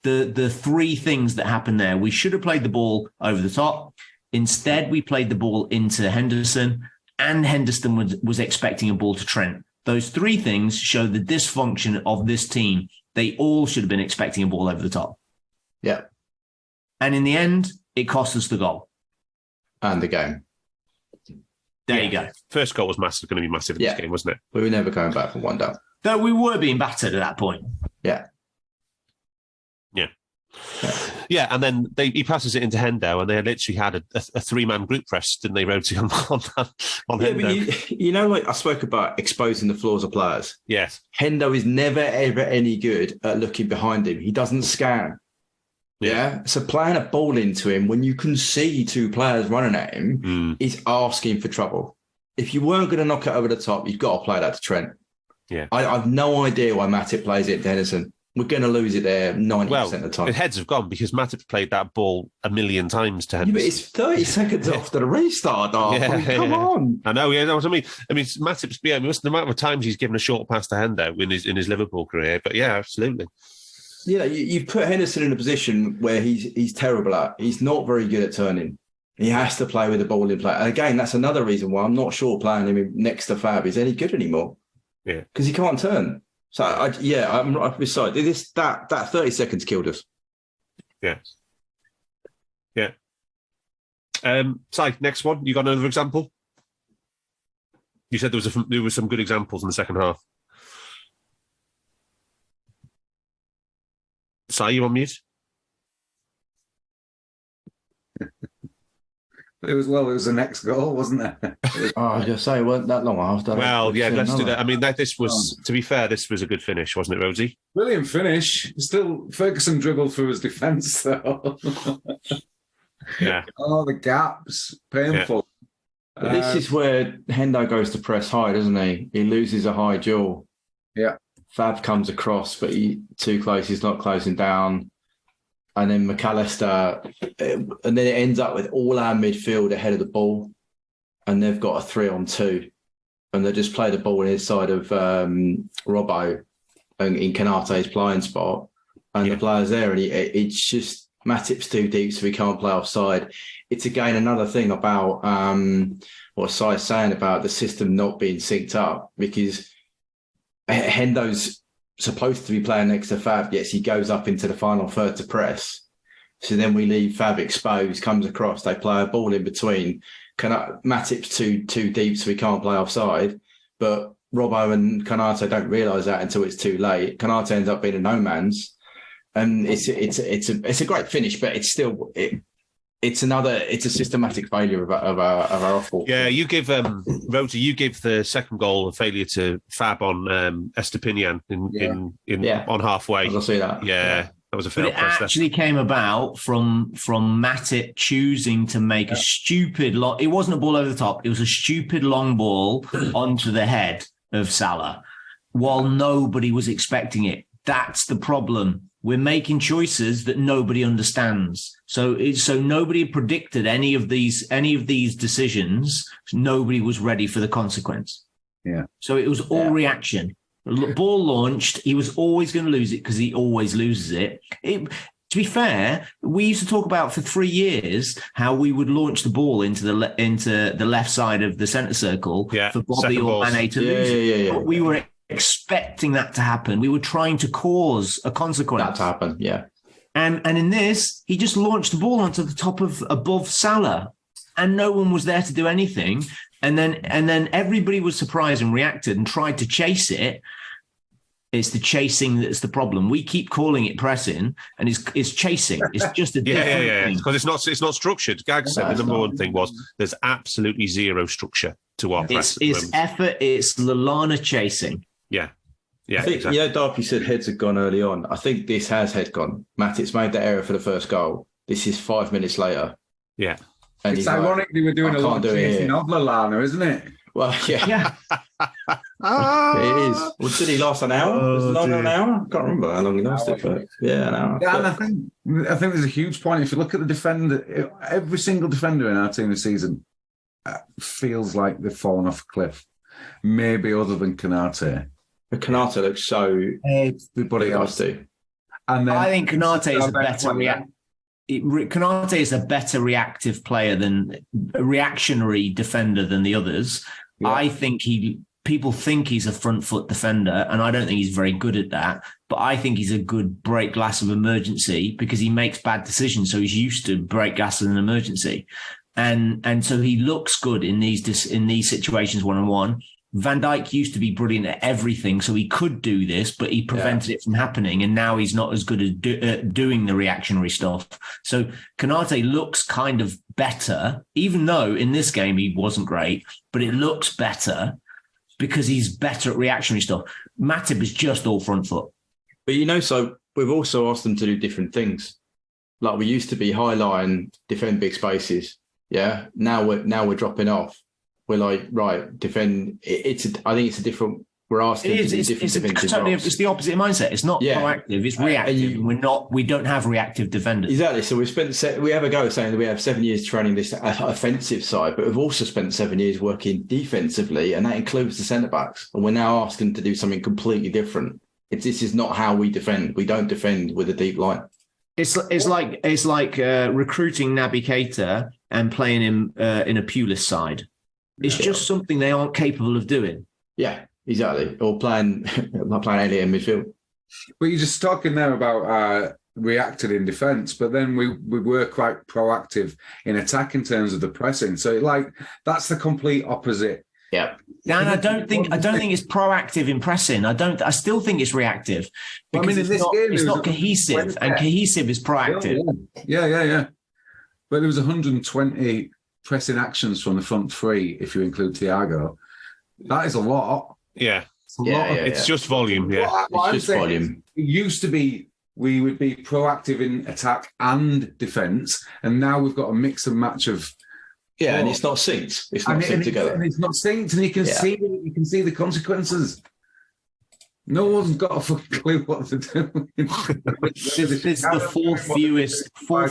the 3 things that happened there, we should have played the ball over the top. Instead, we played the ball into Henderson, and Henderson was expecting a ball to Trent. Those 3 things show the dysfunction of this team. They all should have been expecting a ball over the top. Yeah. And in the end, it cost us the goal. And the game. There you go. First goal was massive, going to be massive in this game, wasn't it? We were never going back from 1 down. Though we were being battered at that point. Yeah. Yeah, and then he passes it into Hendo, and they literally had a 3-man group press, didn't they, Rhodesy, on Hendo? But you know, like I spoke about exposing the flaws of players. Yes. Hendo is never, ever any good at looking behind him. He doesn't scan. Yeah. So playing a ball into him when you can see 2 players running at him is asking for trouble. If you weren't going to knock it over the top, you've got to play that to Trent. Yeah. I've no idea why Matip plays it to Henderson. We're going to lose it there 90% of the time. The heads have gone because Matip played that ball a million times to Henderson. Yeah, but it's 30 seconds after the restart, Darth. Come on. I know, what I mean. Matip's, the amount of times he's given a short pass to Hendo in his Liverpool career. But yeah, absolutely. Yeah, you've put Henderson in a position where he's terrible at. He's not very good at turning. He has to play with the ball in play. And again, that's another reason why I'm not sure playing him next to Fab is any good anymore. Yeah. Because he can't turn. So, I'm right beside this. That 30 seconds killed us. Yeah. Yeah. Si, next one. You got another example? You said there was some good examples in the second half. Si, you on mute? It was the next goal, wasn't it? I just say it wasn't that long after. Well, yeah, let's do that. I mean, this was, to be fair, this was a good finish, wasn't it, Rhodesy? Brilliant finish. Still, Ferguson dribbled through his defence, though. Yeah. Oh, the gaps. Painful. Yeah. But this is where Hendo goes to press high, doesn't he? He loses a high duel. Yeah. Fab comes across, but too close. He's not closing down. And then McAllister, and then it ends up with all our midfield ahead of the ball, and they've got a 3-on-2, and they just play the ball inside of Robbo in Canate's playing spot, and the player's there, and it's just Matip's too deep, so we can't play offside. It's again another thing about what Si's saying about the system not being synced up, because Hendo's supposed to be playing next to Fab, yes, he goes up into the final third to press. So then we leave Fab exposed, comes across, they play a ball in between. Matip's too deep, so we can't play offside. But Robbo and Konate don't realise that until it's too late. Konate ends up being a no man's, and it's a great finish, but it's still it's a systematic failure of our off-ball. Yeah, you give Rhodesy, you give the second goal a failure to Fab on Estepinian on halfway. I'll see that. Yeah. That was a fail. But it actually came about from Matip choosing to make a stupid long. It wasn't a ball over the top. It was a stupid long ball onto the head of Salah, while nobody was expecting it. That's the problem. We're making choices that nobody understands. So nobody predicted any of these decisions. Nobody was ready for the consequence. Yeah. So it was all reaction. Ball launched. He was always going to lose it because he always loses it. To be fair, we used to talk about for 3 years how we would launch the ball into the left side of the centre circle for Bobby or Mane to lose it. Yeah. But we were expecting that to happen. We were trying to cause a consequence. That to happen, yeah. And in this, he just launched the ball onto the top of above Salah, and no one was there to do anything. And then everybody was surprised and reacted and tried to chase it. It's the chasing that's the problem. We keep calling it pressing, and it's chasing. It's just a different thing. Because it's not structured. Gag said the number one thing was there's absolutely zero structure to our press. It's effort. It's Lallana chasing. Yeah. I think, exactly. Darth, you said heads had gone early on. I think this has head gone. Matip's made that error for the first goal. This is 5 minutes later. Yeah. And it's ironic they were doing a lot of chasing of Lallana, isn't it? Well, yeah. It is. Well, did he last an hour? Was it longer an hour? I can't remember how long he lasted, but an hour. Yeah, and I think there's a huge point. If you look at the defender, every single defender in our team this season feels like they've fallen off a cliff. Maybe other than Konate. But Konate looks so. Everybody else do. And then I think Konate is a better Konate is a better reactive player than a reactionary defender than the others. Yeah. I think people think he's a front foot defender, and I don't think he's very good at that. But I think he's a good break glass of emergency because he makes bad decisions. So he's used to break glass in an emergency. And so he looks good in these situations 1-on-1. Van Dijk used to be brilliant at everything, so he could do this, but he prevented it from happening. And now he's not as good at doing the reactionary stuff. So Konate looks kind of better, even though in this game he wasn't great, but it looks better because he's better at reactionary stuff. Matip is just all front foot. But so we've also asked them to do different things. Like we used to be high line, defend big spaces. Yeah. Now we're dropping off. We're like, right, defend. I think it's a different we're asking It is. to do different defensive roles. It's the opposite mindset. It's not proactive. It's reactive. We don't have reactive defenders. Exactly. So we have a go saying that we have 7 years training this offensive side, but we've also spent 7 years working defensively, and that includes the centre backs. And we're now asking to do something completely different. This is not how we defend. We don't defend with a deep line. It's like recruiting Naby Keita and playing him in a Pulis side. It's just something they aren't capable of doing. Yeah, exactly. Or playing Elliot in midfield. But you're just talking there about reacting in defence, but then we were quite proactive in attack in terms of the pressing. So that's the complete opposite. Yeah. And I don't think it's proactive in pressing. I still think it's reactive because it's not cohesive, and cohesive is proactive. Yeah. But there was 120 pressing actions from the front three if you include Thiago. That is a lot. Yeah. It's just volume. Yeah, it's just volume. It used to be we would be proactive in attack and defence, and now we've got a mix and match of. Yeah, and it's not synced. It's not synced together. And it's not synced, and you can see the consequences. No one's got a fucking clue what to do. It's the fourth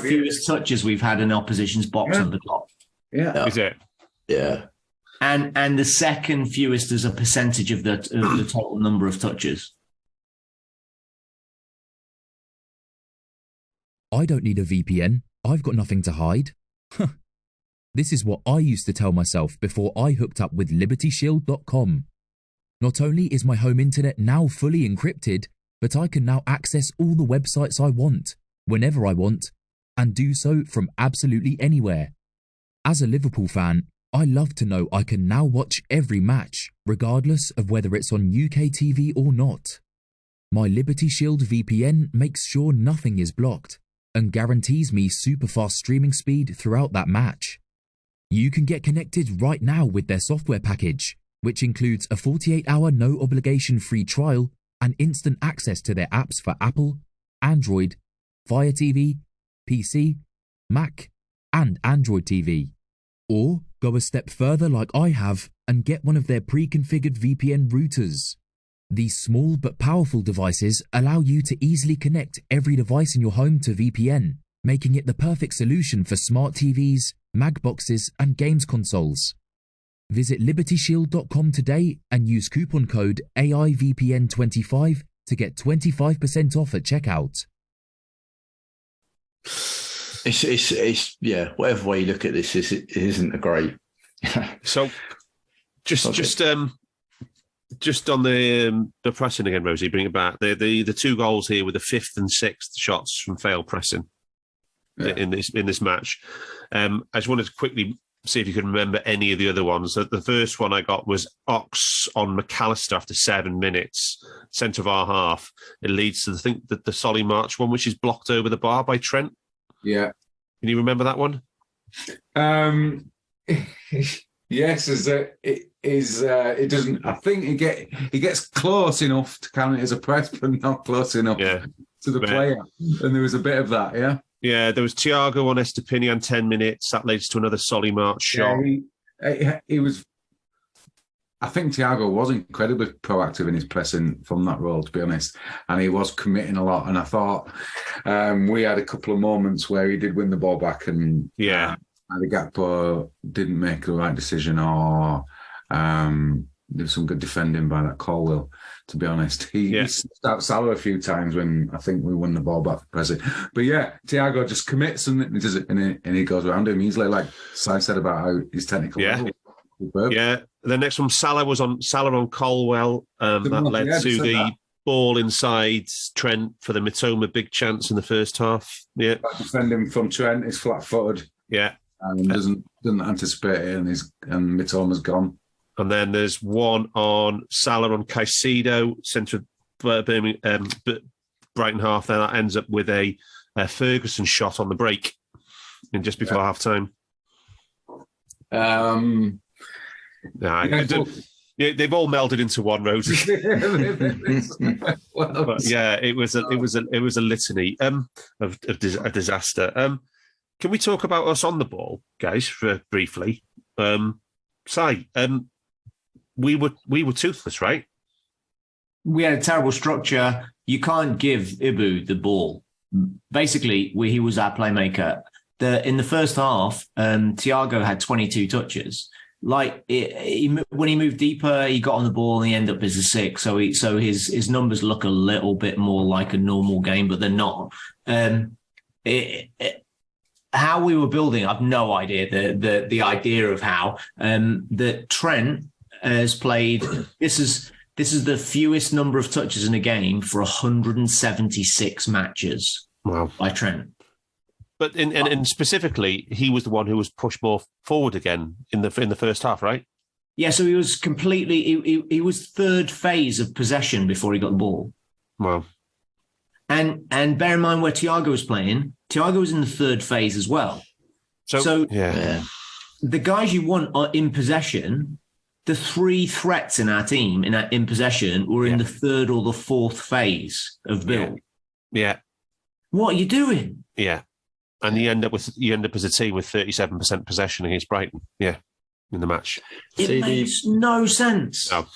fewest touches we've had in opposition's box on the clock. Yeah. Is it? Yeah. And the second fewest as a percentage of the total number of touches. I don't need a VPN. I've got nothing to hide. This is what I used to tell myself before I hooked up with LibertyShield.com. Not only is my home internet now fully encrypted, but I can now access all the websites I want, whenever I want, and do so from absolutely anywhere. As a Liverpool fan, I love to know I can now watch every match, regardless of whether it's on UK TV or not. My Liberty Shield VPN makes sure nothing is blocked and guarantees me super fast streaming speed throughout that match. You can get connected right now with their software package, which includes a 48-hour no-obligation free trial and instant access to their apps for Apple, Android, Fire TV, PC, Mac, and Android TV. Or go a step further like I have and get one of their pre-configured VPN routers. These small but powerful devices allow you to easily connect every device in your home to VPN, making it the perfect solution for smart TVs, Mag boxes, and games consoles. Visit LibertyShield.com today and use coupon code AIVPN25 to get 25% off at checkout. It's whatever way you look at this, it isn't a great. So, just on the pressing again, Rosie, bring it back. The two goals here were the fifth and sixth shots from failed pressing in this match. I just wanted to quickly see if you can remember any of the other ones. The first one I got was Ox on McAllister after 7 minutes, centre of our half. It leads to the Solly March one, which is blocked over the bar by Trent. Yeah. Can you remember that one? Yes, it doesn't. I think he gets close enough to count it as a press, but not close enough to the player. And there was a bit of that, yeah. Yeah, there was Thiago on Estepinian 10 minutes. That leads to another Solly March shot. He was. I think Thiago was incredibly proactive in his pressing from that role, to be honest, and he was committing a lot. And I thought we had a couple of moments where he did win the ball back, and the Gakpo didn't make the right decision, or there was some good defending by that Colwill. To be honest, he stopped Salah a few times when I think we won the ball back for pressing. But Thiago just commits and he does it, and he goes around him easily, like Si said about how his technical level. Yeah. The next one, Salah on Colwell. That led to the ball inside Trent for the Mitoma big chance in the first half. Yeah, defending from Trent is flat-footed. Yeah, and doesn't anticipate it, and Mitoma's gone. And then there's one on Salah on Caicedo, centre of Birmingham, Brighton half. Then that ends up with a Ferguson shot on the break, and just before half time. They've all melded into one, Rose. It was a litany of a disaster. Can we talk about us on the ball, guys, briefly? Si, we were toothless, right? we had a terrible structure. You can't give Ibu the ball. Basically, he was our playmaker. In the first half, Thiago had 22 touches. When he moved deeper, he got on the ball and he ended up as a 6. So his numbers look a little bit more like a normal game, but they're not. How we were building, I've no idea. The idea of how that Trent has played. This is the fewest number of touches in a game for 176 matches. Wow, by Trent. But and specifically, he was the one who was pushed more forward again in the first half, right? Yeah, so he was completely. He was third phase of possession before he got the ball. Wow. And bear in mind where Thiago was playing. Thiago was in the third phase as well. So the guys you want in possession, the 3 threats in our team in possession were in the third or the fourth phase of build. Yeah. What are you doing? Yeah. And you end up as a team with 37% possession against Brighton. Yeah, in the match. It makes no sense. No.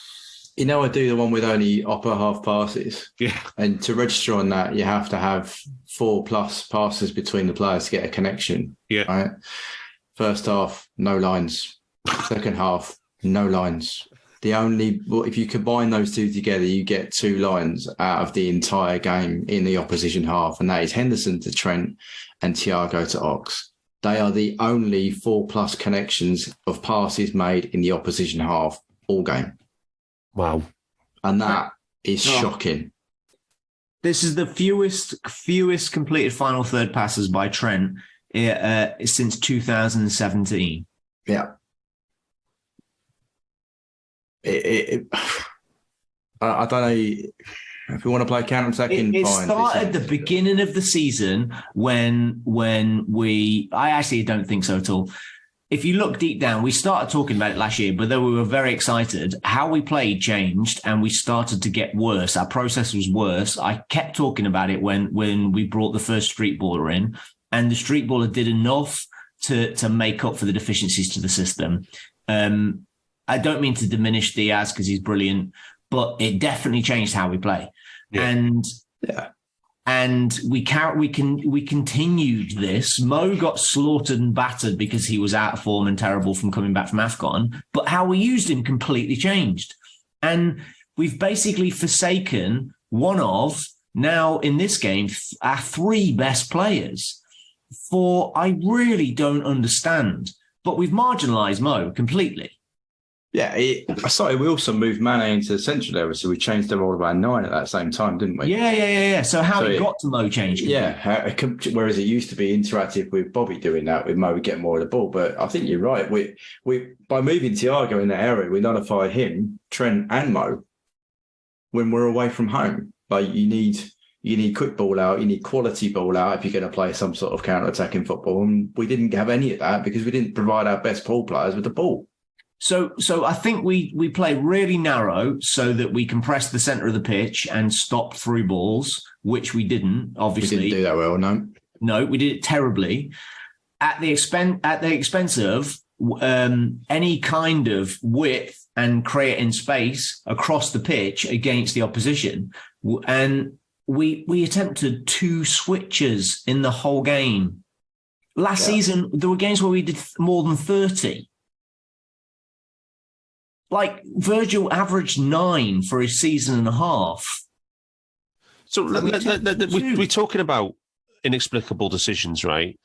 You know, I do the one with only upper half passes. Yeah. And to register on that, you have to have 4+ passes between the players to get a connection. Yeah. Right. First half, no lines. Second half, no lines. If you combine those two together, you get 2 lines out of the entire game in the opposition half, and that is Henderson to Trent and Thiago to Ox. They are the only 4+ connections of passes made in the opposition half all game. Wow. And that is shocking. This is the fewest completed final third passes by Trent since 2017. Yeah. I don't know if we want to play counter-attacking. It started at the beginning of the season when I actually don't think so at all. If you look deep down, we started talking about it last year, but then we were very excited. How we played changed and we started to get worse. Our process was worse. I kept talking about it when we brought the first street baller in, and the street baller did enough to make up for the deficiencies to the system. I don't mean to diminish Diaz because he's brilliant, but it definitely changed how we play. Yeah. And we continued this. Mo got slaughtered and battered because he was out of form and terrible from coming back from AFCON, but how we used him completely changed. And we've basically forsaken one of, now in this game, our 3 best players I really don't understand, but we've marginalised Mo completely. Yeah, we also moved Mane into the central area, so we changed them all about 9 at that same time, didn't we? Yeah. So it got to Mo changing. Yeah, whereas it used to be interactive with Bobby doing that, with Mo, we get more of the ball. But I think you're right. We by moving Thiago in that area, we nullify him, Trent, and Mo when we're away from home. Like you need quick ball out, you need quality ball out if you're going to play some sort of counter-attacking football. And we didn't have any of that because we didn't provide our best ball players with the ball. So I think we play really narrow so that we can press the centre of the pitch and stop through balls, which we didn't, obviously. We didn't do that well, no. No, we did it terribly. At the expense of any kind of width and creating space across the pitch against the opposition. And we attempted 2 switches in the whole game. Last season, there were games where we did more than 30. Like Virgil averaged 9 for a season and a half. So we're talking about inexplicable decisions, right?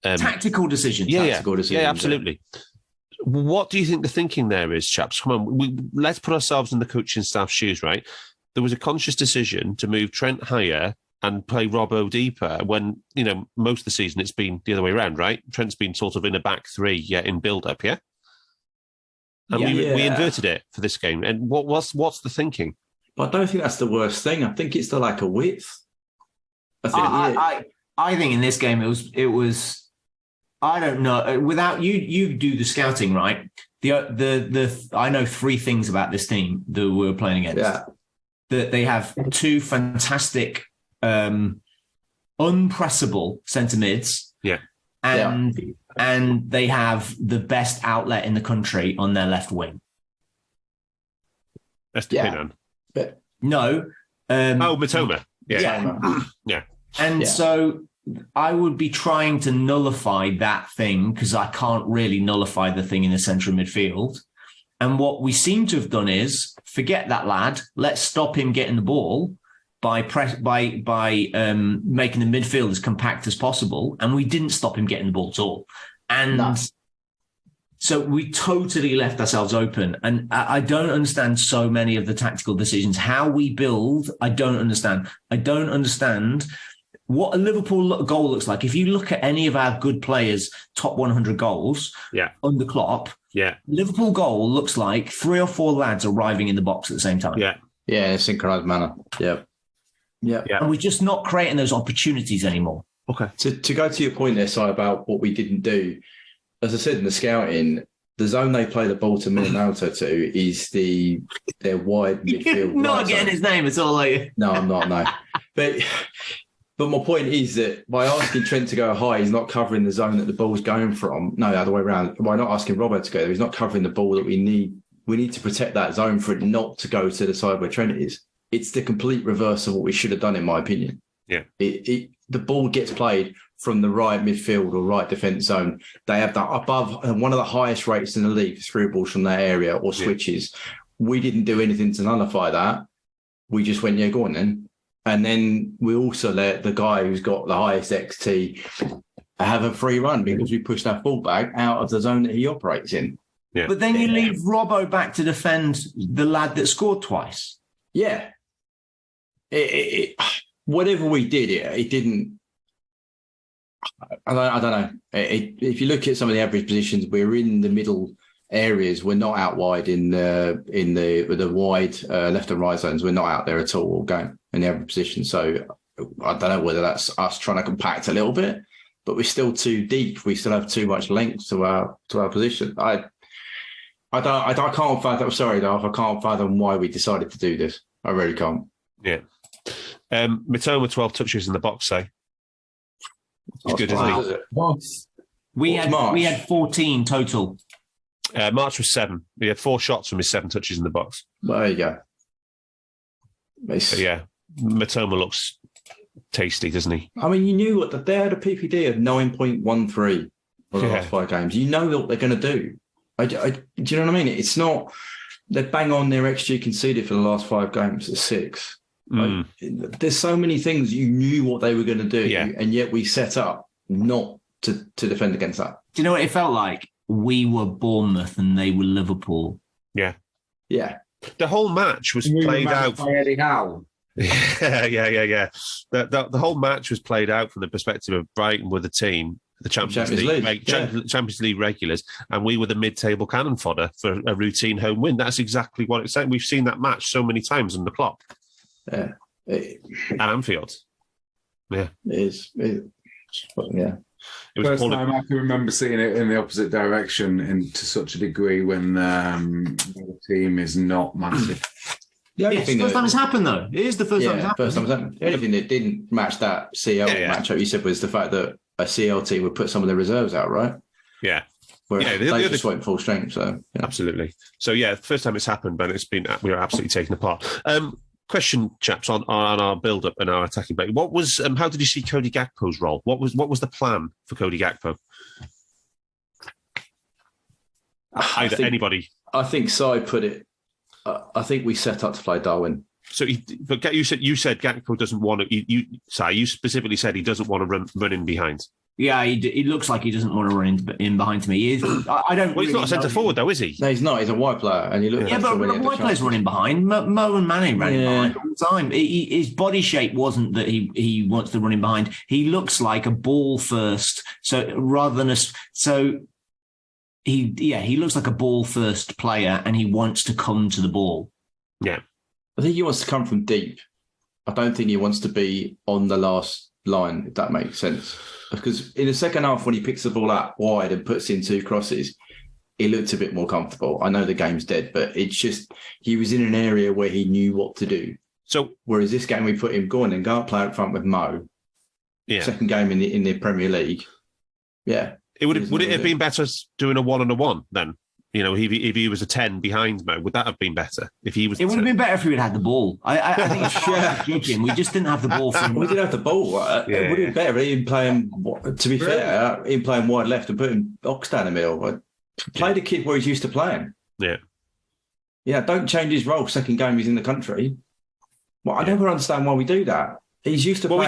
Tactical decisions. Yeah, absolutely. What do you think the thinking there is, chaps? Come on, let's put ourselves in the coaching staff's shoes, right? There was a conscious decision to move Trent higher and play Robbo deeper when, most of the season it's been the other way around, right? Trent's been sort of in a back 3, in build-up, yeah? And we inverted it for this game. And what's the thinking? But I don't think that's the worst thing. I think it's the lack of width. I think in this game it was I don't know. Without you do the scouting, right? I know 3 things about this team that we're playing against. Yeah. That they have 2 fantastic, unpressable centre mids. Yeah. And they have the best outlet in the country on their left wing. That's the pin on. But No. Matoma. Yeah. Yeah. And so I would be trying to nullify that thing because I can't really nullify the thing in the centre of midfield. And what we seem to have done is forget that lad. Let's stop him getting the ball by making the midfield as compact as possible. And we didn't stop him getting the ball at all. And so we totally left ourselves open. And I don't understand so many of the tactical decisions. How we build, I don't understand. I don't understand what a Liverpool goal looks like. If you look at any of our good players' top 100 goals under Klopp, Liverpool goal looks like 3 or 4 lads arriving in the box at the same time. Yeah, in a synchronized manner. Yeah. And we're just not creating those opportunities anymore. Okay. To go to your point there, Si, about what we didn't do, as I said in the scouting, the zone they play the ball to Minamoto to is their wide midfield. Not getting his name, it's all like... No, I'm not, no. But my point is that by asking Trent to go high, he's not covering the zone that the ball's going from. No, the other way around. By not asking Robert to go there, he's not covering the ball that we need. We need to protect that zone for it not to go to the side where Trent is. It's the complete reverse of what we should have done, in my opinion. Yeah. The ball gets played from the right midfield or right defence zone. They have that above one of the highest rates in the league, through balls from that area or switches. We didn't do anything to nullify that. We just went, go on then. And then we also let the guy who's got the highest XT have a free run because we pushed our fullback out of the zone that he operates in. Yeah. But then you leave Robbo back to defend the lad that scored twice. Yeah. Whatever we did, it didn't. I don't know. If you look at some of the average positions, we're in the middle areas. We're not out wide in the wide left and right zones. We're not out there at all going in the average position. So I don't know whether that's us trying to compact a little bit, but we're still too deep. We still have too much length to our position. I can't fathom. Sorry, Darth, I can't fathom why we decided to do this. I really can't. Yeah. Matoma 12 touches in the box, say. It's good, isn't it? We had 14 total. March was 7. We had 4 shots from his 7 touches in the box. Well, there you go. Yeah, Matoma looks tasty, doesn't he? I mean, you knew what they had a PPD of 9.13 for the last 5 games. You know what they're going to do. Do you know what I mean? It's not they bang on their XG conceded for the last 5 games at 6. There's so many things you knew what they were going to do, and yet we set up not to defend against that. Do you know what it felt like? We were Bournemouth and they were Liverpool. Yeah. The whole match was played out. Eddie Howe. Yeah. The whole match was played out from the perspective of Brighton with the team, the Champions League regulars, and we were the mid-table cannon fodder for a routine home win. That's exactly what it's saying. We've seen that match so many times on the clock. Yeah. At Anfield. Yeah. It is. Yeah. It was First time I can remember seeing it in the opposite direction and to such a degree when the team is not massive. First time it's happened, though. It is the first time it's happened. First time it's happened. The only thing that didn't match that CL matchup you said was the fact that a CL team would put some of the reserves out, right? Yeah. Where they just went full strength. So absolutely. So first time it's happened, but we were absolutely taken apart. Question, chaps, on our build-up and our attacking break. What was? How did you see Cody Gakpo's role? What was the plan for Cody Gakpo? Anybody? I think Si put it. I think we set up to play Darwin. So, you said Gakpo doesn't want to. You specifically said he doesn't want to run in behind. Yeah, he looks like he doesn't want to run in behind to me. He is. I don't. Well, he's not a centre forward, though, is he? No, he's not. He's a wide player, and he looks. Yeah, but wide players running behind. Mo and Mane running behind all the time. His body shape wasn't that he wants to run in behind. He looks like a ball first. So rather than he looks like a ball first player, and he wants to come to the ball. Yeah, I think he wants to come from deep. I don't think he wants to be on the last line, if that makes sense. Because in the second half, when he picks the ball out wide and puts in 2 crosses, he looked a bit more comfortable. I know the game's dead, but it's just he was in an area where he knew what to do. So whereas this game, we put him go up, play up front with Mo. Yeah. Second game in the Premier League. Yeah. Would it have been better doing a 1-on-1 then? if he was a 10 behind Mo, would that have been better? If he was, it would have been better if we had the ball. I think it's judging. We just didn't have the ball. We didn't have the ball. It would have been better. Even playing, to be fair, even playing wide left and putting Ox down the middle. Play the kid where he's used to playing. Yeah. Don't change his role. Second game he's in the country. Well, I never understand why we do that. He's used to. Well, we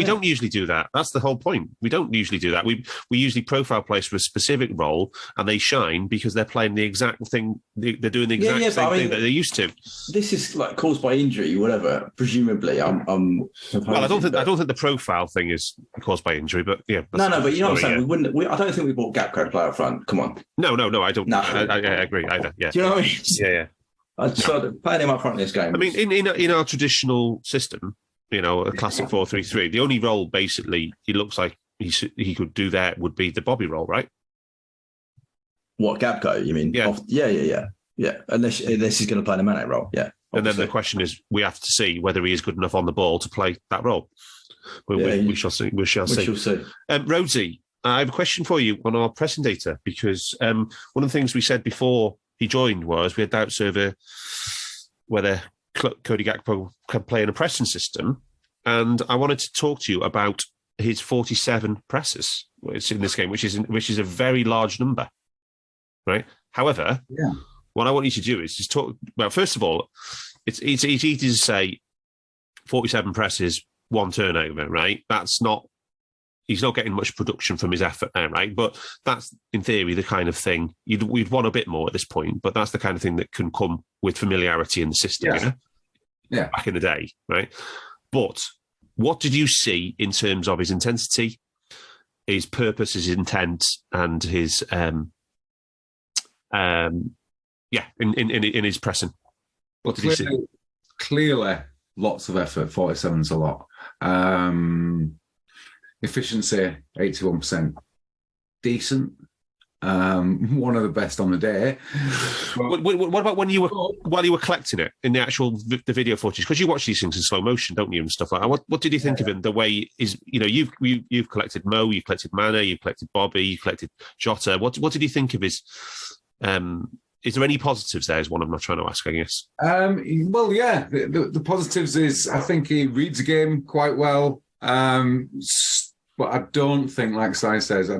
don't usually do that. That's the whole point. We don't usually do that. We usually profile players for a specific role, and they shine because they're playing the exact thing. They're doing the exact same thing that they're used to. This is like caused by injury, whatever. Presumably, I'm. Well, I don't think the profile thing is caused by injury, but yeah. No, but you know what I'm saying. We wouldn't. I don't think we bought Gapco to play up front. Come on. No. I don't. No. I agree either. Yeah. Do you know what I mean? Yeah. I started playing him up front in this game. I mean, in our traditional system, a classic 4-3-3, the only role basically he looks like he could do there would be the Bobby role, right? What, Gapco, you mean? Yeah. Yeah. Unless he's going to play the Mane role, yeah. Obviously. And then the question is, we have to see whether he is good enough on the ball to play that role. We shall see. We shall see. Rhodesy, I have a question for you on our pressing data, because one of the things we said before he joined was we had doubts over whether Cody Gakpo can play in a pressing system, and I wanted to talk to you about his 47 presses in this game, which is a very large number, right? However, what I want you to do is just talk. Well, first of all, it's easy to say 47 presses, one turnover, right? That's not. He's not getting much production from his effort now, right? But that's, in theory, the kind of thing we'd want a bit more at this point. But that's the kind of thing that can come with familiarity in the system, back in the day, right? But what did you see in terms of his intensity, his purpose, his intent, and his in his pressing? What did you see? Clearly, lots of effort. 47's a lot. Efficiency, 81%. Decent. One of the best on the day. What about while you were collecting it in the video footage? Because you watch these things in slow motion, don't you, and stuff like that. What did you think of him? The way is, you've collected Mo, you've collected Mane, you've collected Bobby, you've collected Jota. What did you think of his? Is there any positives there? Is one I'm not trying to ask, I guess. Well, yeah. The positives is I think he reads the game quite well. But I don't think, like Si says,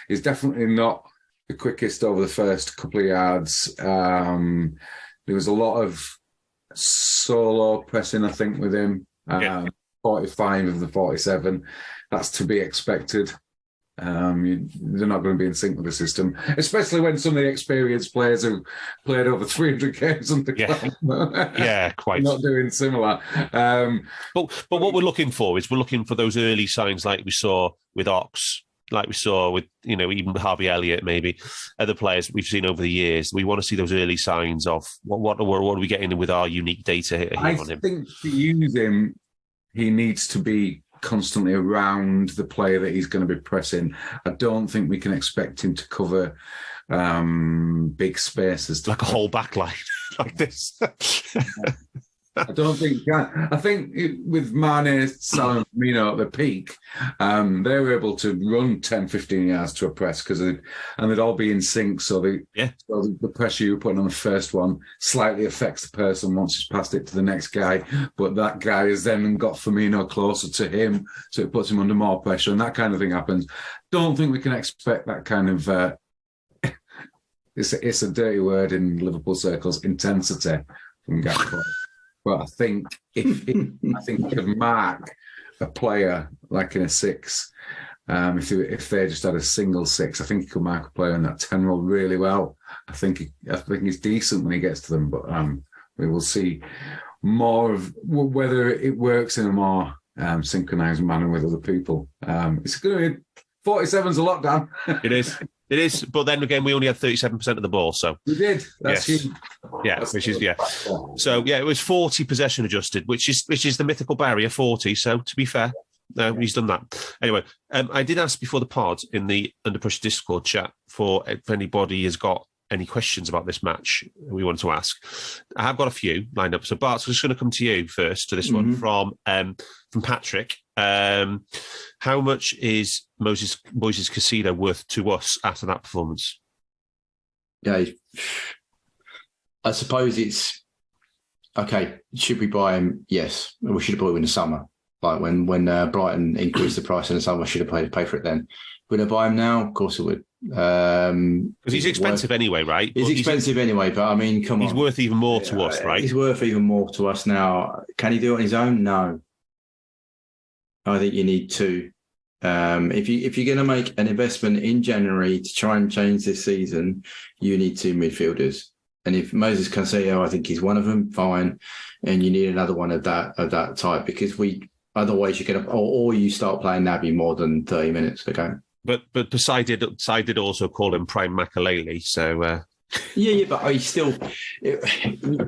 he's definitely not the quickest over the first couple of yards. There was a lot of solo pressing, I think, with him. 45 of the 47. That's to be expected. They're not going to be in sync with the system, especially when some of the experienced players who played over 300 games on the club, quite not doing similar. But what we're looking for is those early signs, like we saw with Ox, like we saw with even Harvey Elliott, maybe other players we've seen over the years. We want to see those early signs of what are we getting with our unique data here on him. I think to use him, he needs to be constantly around the player that he's going to be pressing. I don't think we can expect him to cover big spaces. Like a whole back line like this. I don't think. I think with Mane, Salah, and Firmino at the peak, they were able to run 10, 15 yards to a press and they'd all be in sync. So the pressure you're putting on the first one slightly affects the person once he's passed it to the next guy. But that guy has then got Firmino closer to him, so it puts him under more pressure, and that kind of thing happens. Don't think we can expect that kind of. It's a dirty word in Liverpool circles. Intensity from Gakpo. But I think if he could mark a player like in a 6, if they just had a single 6, I think he could mark a player in that 10 role really well. I think he's decent when he gets to them, but we will see more of whether it works in a more synchronised manner with other people. It's going to be 47's a lot, Dan. It is. It is, but then again, we only had 37% of the ball, so we did. That's huge. So it was 40 possession adjusted, which is the mythical barrier, 40. So to be fair, no, he's done that. Anyway, I did ask before the pod in the Under Pressure Discord chat for if anybody has got any questions about this match we want to ask. I have got a few lined up. So Barts, we're just going to come to you first to this one from Patrick. How much is Moises Caicedo worth to us after that performance? I suppose it's okay. Should we buy him? Yes, we should have bought him in the summer. Like when Brighton increased the price in the summer, should have paid for it then. Would I buy him now? Of course I would. Because he's expensive anyway, right? He's expensive anyway, but I mean, come on. He's worth even more to us, right? He's worth even more to us now. Can he do it on his own? No. I think you need two. If you're going to make an investment in January to try and change this season, you need two midfielders. And if Moses Caicedo, I think he's one of them, fine. And you need another one of that type, because otherwise you're going to, or you start playing Naby more than 30 minutes a game. But Si did also call him Prime Makalele, so. Yeah, but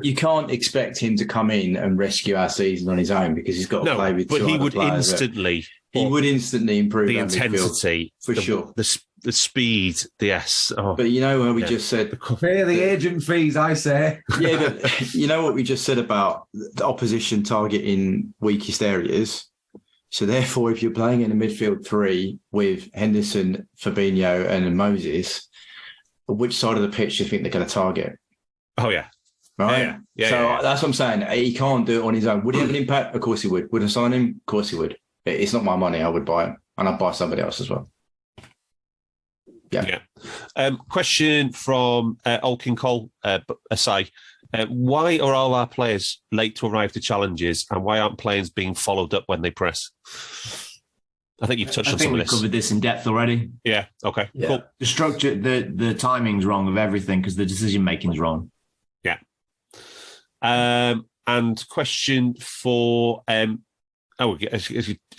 you can't expect him to come in and rescue our season on his own, because he's got to play with. But he would instantly. He would instantly improve the intensity, for sure. The speed, the S. Oh. But you know, we just said pay the agent fees, I say. Yeah, but you know what we just said about the opposition targeting weakest areas. So therefore, if you're playing in a midfield three with Henderson, Fabinho, and Moses, which side of the pitch do you think they're going to target? Oh yeah. Right. Yeah. So that's what I'm saying. He can't do it on his own. Would he have an impact? Of course he would. Would I sign him? Of course he would. It's not my money. I would buy him, and I'd buy somebody else as well. Yeah. Question from Old King Cole, Si. Why are all our players late to arrive to challenges, and why aren't players being followed up when they press? I think you've touched on some of this. I think we've covered this in depth already. Yeah. Okay. Yeah. Cool. The structure, the timing's wrong of everything because the decision making's wrong. Yeah. And question for the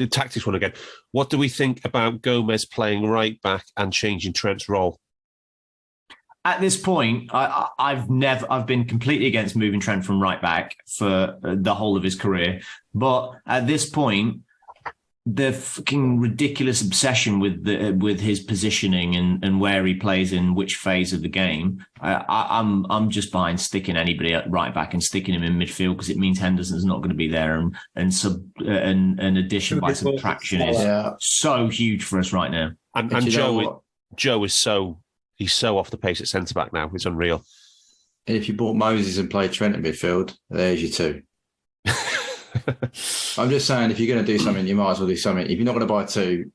tactics one again. What do we think about Gomez playing right back and changing Trent's role? At this point, I've been completely against moving Trent from right back for the whole of his career. But at this point, the fucking ridiculous obsession with his positioning and where he plays in which phase of the game, I'm just behind sticking anybody at right back and sticking him in midfield, because it means Henderson's not going to be there, and addition by subtraction is so huge for us right now. And Joe is he's so off the pace at centre back now. It's unreal. And if you bought Moses and played Trent in midfield, there's your two. I'm just saying, if you're going to do something, you might as well do something. If you're not going to buy two,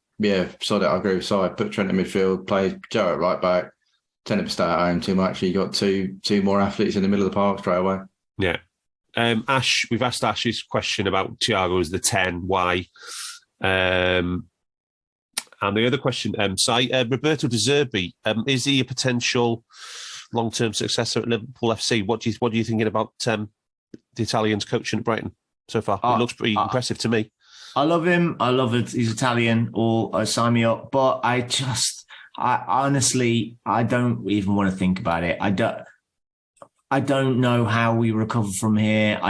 sod it. I agree with Si. Put Trent in midfield, play Joe at right back. Tend to stay at home too much. You got two more athletes in the middle of the park straight away. Yeah. Ash, we've asked Ash's question about Thiago as the 10. Why? And the other question, Si, Roberto De Zerbi, is he a potential long-term successor at Liverpool FC? What are you thinking about the Italians coaching at Brighton so far? It looks pretty impressive to me. I love him. I love it. He's Italian, or sign me up. But I honestly, I don't even want to think about it. I don't know how we recover from here.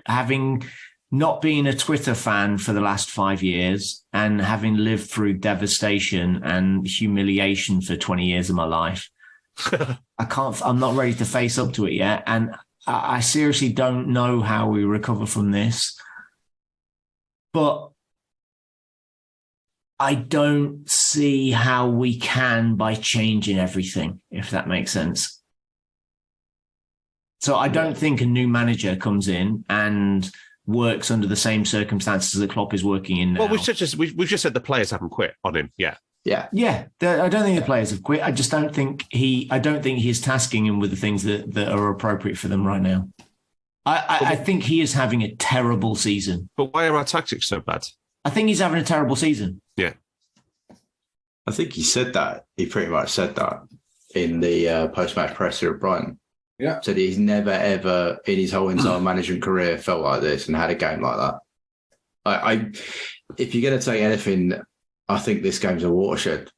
Having not been a Twitter fan for the last 5 years and having lived through devastation and humiliation for 20 years of my life, I'm not ready to face up to it yet. And I seriously don't know how we recover from this. But I don't see how we can by changing everything, if that makes sense. So I don't think a new manager comes in and works under the same circumstances that Klopp is working in now. Well, we've just said the players haven't quit on him. Yeah. I don't think the players have quit. I just don't think he's tasking him with the things that are appropriate for them right now. I think he is having a terrible season. But why are our tactics so bad? I think he's having a terrible season. Yeah. I think he said that. He pretty much said that in the post-match presser at Brighton. Yeah. Said he's never, ever in his whole entire management career felt like this and had a game like that. If you're going to take anything, I think this game's a watershed.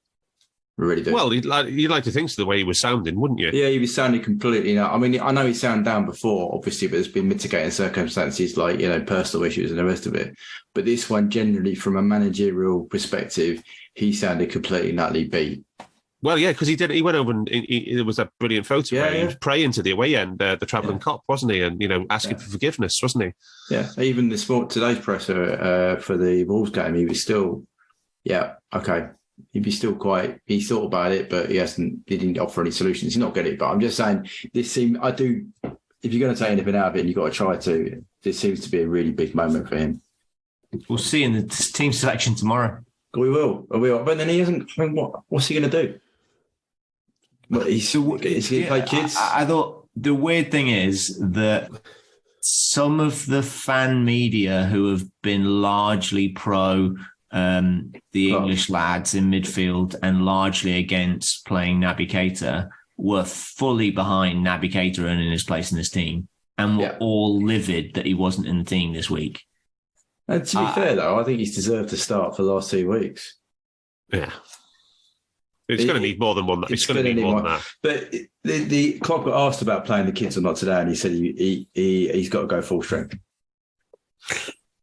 I really do. Well, you'd like to think so, the way he was sounding, wouldn't you? Yeah, he was sounding completely. I mean, I know he sounded down before, obviously, but there's been mitigating circumstances like, personal issues and the rest of it. But this one, generally, from a managerial perspective, he sounded completely nutty beat. Well, yeah, because he went over and there was a brilliant photo where he was praying to the away end, the travelling cop, wasn't he? And, asking for forgiveness, wasn't he? Yeah, even today's presser for the Wolves game, he was still, okay. he'd be still quite. He thought about it, but he didn't offer any solutions. He's not getting it. But I'm just saying, this seems. I do. If you're going to take anything out of it, and you've got to try to. This seems to be a really big moment for him. We'll see in the team selection tomorrow. We will. But then he hasn't. I mean, what's he going to do? What, is he going to play kids? I thought the weird thing is that some of the fan media who have been largely pro the English lads in midfield and largely against playing Naby Keita were fully behind Naby Keita earning his place in this team and were all livid that he wasn't in the team this week. And to be fair, though, I think he's deserved to start for the last 2 weeks. Yeah. It's going to need more than one. It's going to need more than that. But the Klopp got asked about playing the kids or not today, and he said he's got to go full strength.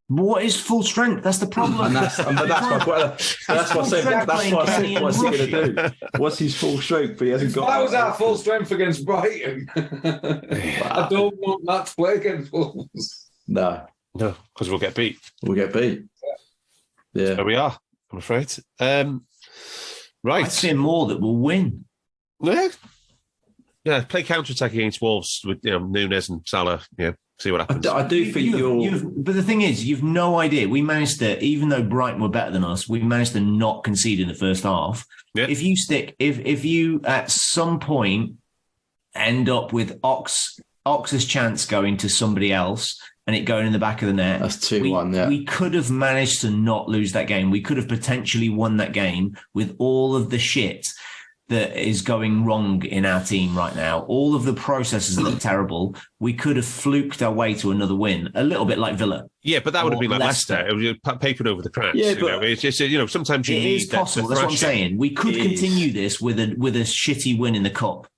What is full strength? That's the problem. And that's what I said. What's he going to do? What's his full strength? But he hasn't got. I was at full strength against Brighton. I don't want that to play against Wolves. No, because we'll get beat. We'll get beat. Yeah, there we are. I'm afraid. Right. I'd say more that will win. Yeah. Play counter-attack against Wolves with Nunes and Salah. Yeah, see what happens. I do think but the thing is, you've no idea. We managed to, even though Brighton were better than us, we managed to not concede in the first half. Yeah. If you at some point end up with Ox's chance going to somebody else and it going in the back of the net. That's 2-1, yeah. We could have managed to not lose that game. We could have potentially won that game with all of the shit that is going wrong in our team right now. All of the processes that are terrible. We could have fluked our way to another win, a little bit like Villa. Yeah, but that would have been like Leicester. It would have papered over the cracks. Yeah, but it's just, sometimes you need that. It is possible. That's what I'm saying. We could continue this with a shitty win in the cup.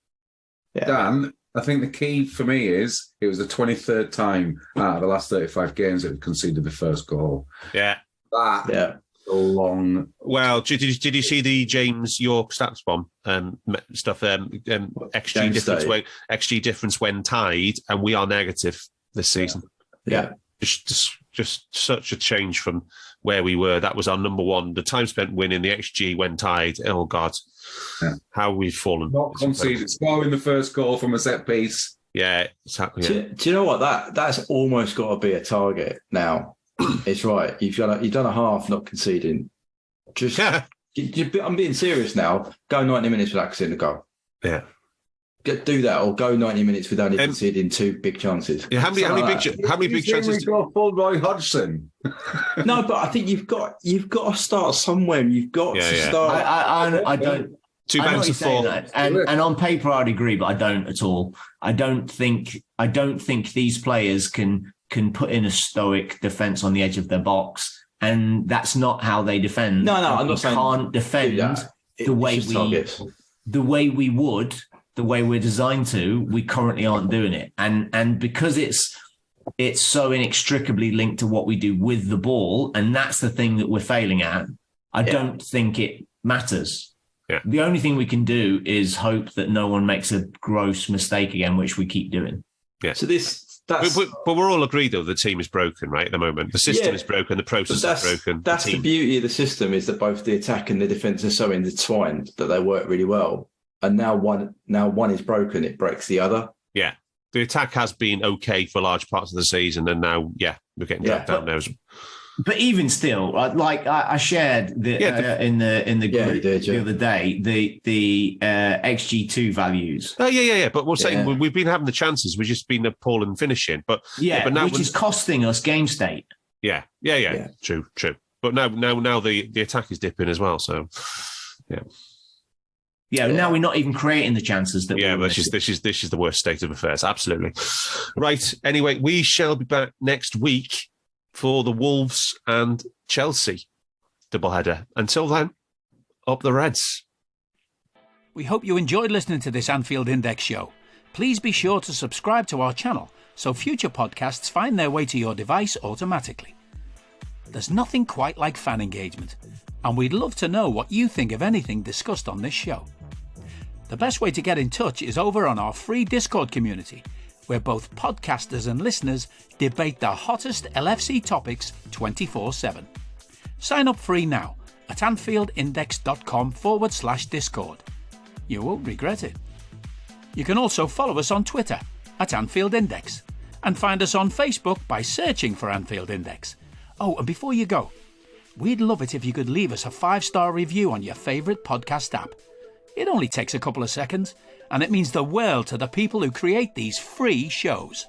Yeah. Dan, I think the key for me is it was the 23rd time out of the last 35 games that we conceded the first goal. Yeah. Long. Well, did you see the James York stats bomb stuff? XG difference when tied, and we are negative this season. Yeah. Just such a change from where we were. That was our number one. The time spent winning, the XG when tied. Oh God, how we've fallen. Not conceded. Scoring the first goal from a set piece. Yeah, exactly. Do you know what? That's almost got to be a target now. It's right. You've done a half not conceding. I'm being serious now. Go 90 minutes without conceding a goal. Yeah. Do that, or go 90 minutes without conceding 2 big chances. Yeah, how many big chances? We got full Roy Hodgson. No, but I think you've got to start somewhere. You've got to start. I don't. 2 banks of 4. And on paper, I'd agree, but I don't at all. I don't think these players can put in a stoic defence on the edge of their box, and that's not how they defend. No, I'm not saying can't defend the way we would. The way we're designed to, we currently aren't doing it. And because it's so inextricably linked to what we do with the ball, and that's the thing that we're failing at, I don't think it matters. Yeah. The only thing we can do is hope that no one makes a gross mistake again, which we keep doing. Yeah. So but we're all agreed, though, the team is broken, right, at the moment. The system is broken, the process is broken. That's the beauty of the system, is that both the attack and the defence are so intertwined that they work really well. And now one is broken, it breaks the other. Yeah. The attack has been okay for large parts of the season, and now, we're getting dragged down now. But even still, like I shared in the group the other day, the XG2 values. Oh yeah. But we're saying we've been having the chances. We've just been appalling finishing. But now, which is costing us game state. Yeah. True. But now the attack is dipping as well. So now we're not even creating the chances that. Yeah, this is the worst state of affairs. Absolutely. Right. Anyway, we shall be back next week for the Wolves and Chelsea doubleheader. Until then, up the Reds. We hope you enjoyed listening to this Anfield Index show. Please be sure to subscribe to our channel so future podcasts find their way to your device automatically. There's nothing quite like fan engagement, and we'd love to know what you think of anything discussed on this show. The best way to get in touch is over on our free Discord community, where both podcasters and listeners debate the hottest LFC topics 24/7. Sign up free now at AnfieldIndex.com/Discord. You won't regret it. You can also follow us on Twitter at Anfield Index and find us on Facebook by searching for Anfield Index. Oh, and before you go, we'd love it if you could leave us a 5-star review on your favourite podcast app. It only takes a couple of seconds, and it means the world to the people who create these free shows.